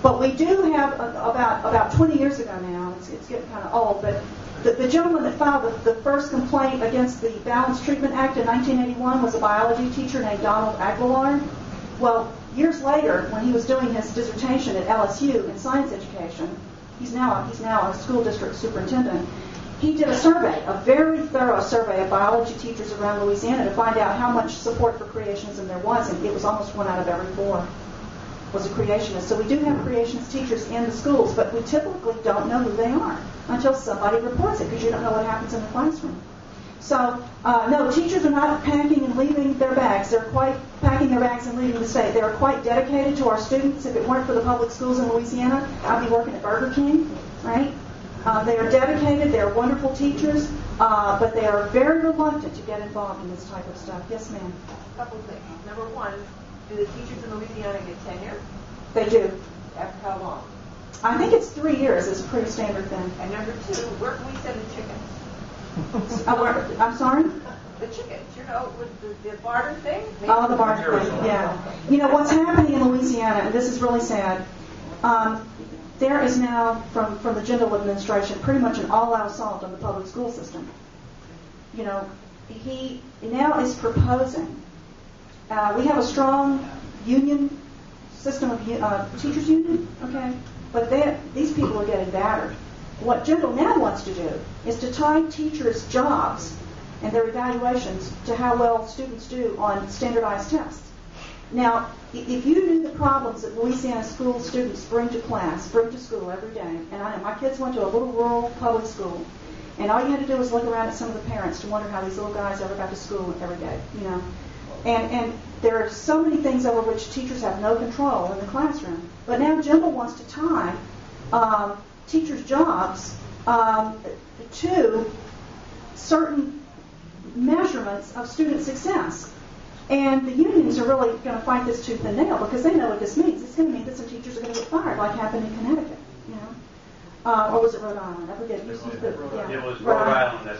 But we do have about 20 years ago now. It's getting kind of old, but the gentleman that filed the first complaint against the Balanced Treatment Act in 1981 was a biology teacher named Donald Aguilar. Well, years later, when he was doing his dissertation at LSU in science education, he's now a school district superintendent. He did a survey, a very thorough survey of biology teachers around Louisiana to find out how much support for creationism there was, and it was almost 1 out of every 4 was a creationist. So we do have creationist teachers in the schools, but we typically don't know who they are until somebody reports it, because you don't know what happens in the classroom. So, no, teachers are not packing and leaving their bags. They're quite packing their bags and leaving the state. They are quite dedicated to our students. If it weren't for the public schools in Louisiana, I'd be working at Burger King, right? They are dedicated. They are wonderful teachers, but they are very reluctant to get involved in this type of stuff. Yes, ma'am? A couple things. Number one, do the teachers in Louisiana get tenure? They do. After how long? I think it's 3 years is a pretty standard thing. And number two, where can we send the chickens? I'm sorry? The chickens, with the barter thing? Oh, the barter thing, yeah. What's happening in Louisiana, and this is really sad, there is now, from the Jindal administration, pretty much an all-out assault on the public school system. He now is proposing, we have a strong union system of teachers union, okay? But these people are getting battered. What Jindal now wants to do is to tie teachers' jobs and their evaluations to how well students do on standardized tests. Now, if you knew the problems that Louisiana school students bring to school every day, and I know my kids went to a little rural public school, and all you had to do was look around at some of the parents to wonder how these little guys ever got to school every day, And there are so many things over which teachers have no control in the classroom. But now Jindal wants to tie teachers' jobs to certain measurements of student success. And the unions are really going to fight this tooth and nail because they know what this means. It's going to mean that some teachers are going to get fired, like happened in Connecticut, or was it Rhode Island? I forget. It was Rhode Island.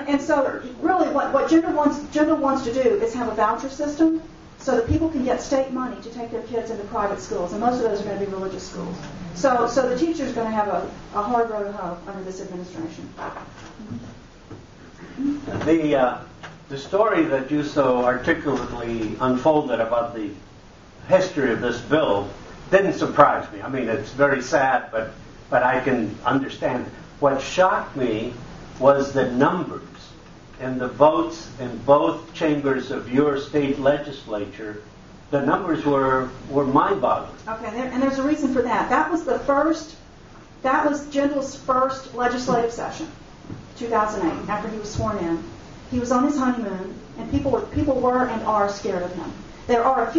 And so really what Jindal wants to do is have a voucher system so that people can get state money to take their kids into private schools, and most of those are going to be religious schools. So the teachers are going to have a hard road to hoe under this administration. The story that you so articulately unfolded about the history of this bill didn't surprise me. I mean, it's very sad, but I can understand. What shocked me was the numbers and the votes in both chambers of your state legislature. The numbers were mind-boggling. Okay, and there's a reason for that. That was Jindal's first legislative session, 2008, after he was sworn in. He was on his honeymoon, and people were and are scared of him. There are a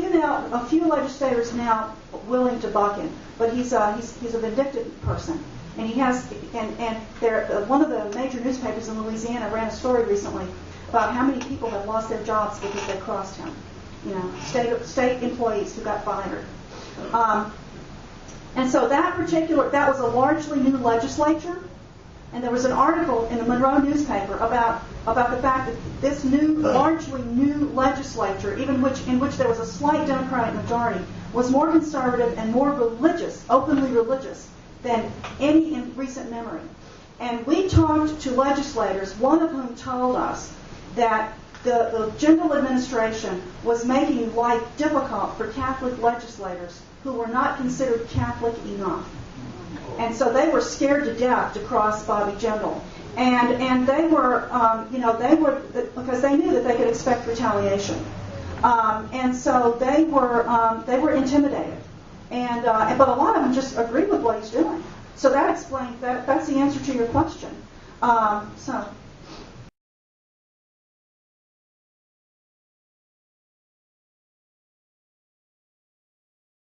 few legislators now willing to buck him, but he's a vindictive person, And he has, and there, one of the major newspapers in Louisiana ran a story recently about how many people have lost their jobs because they crossed him. You know, state employees who got fired. And so that was a largely new legislature. And there was an article in the Monroe newspaper about the fact that this largely new legislature, in which there was a slight Democratic majority, was more conservative and more religious, openly religious, than any in recent memory. And we talked to legislators, one of whom told us that the Jindal administration was making life difficult for Catholic legislators who were not considered Catholic enough. And so they were scared to death to cross Bobby Jindal. And they were, because they knew that they could expect retaliation. And so they were intimidated. But a lot of them just agree with what he's doing. So that explains, that's the answer to your question. So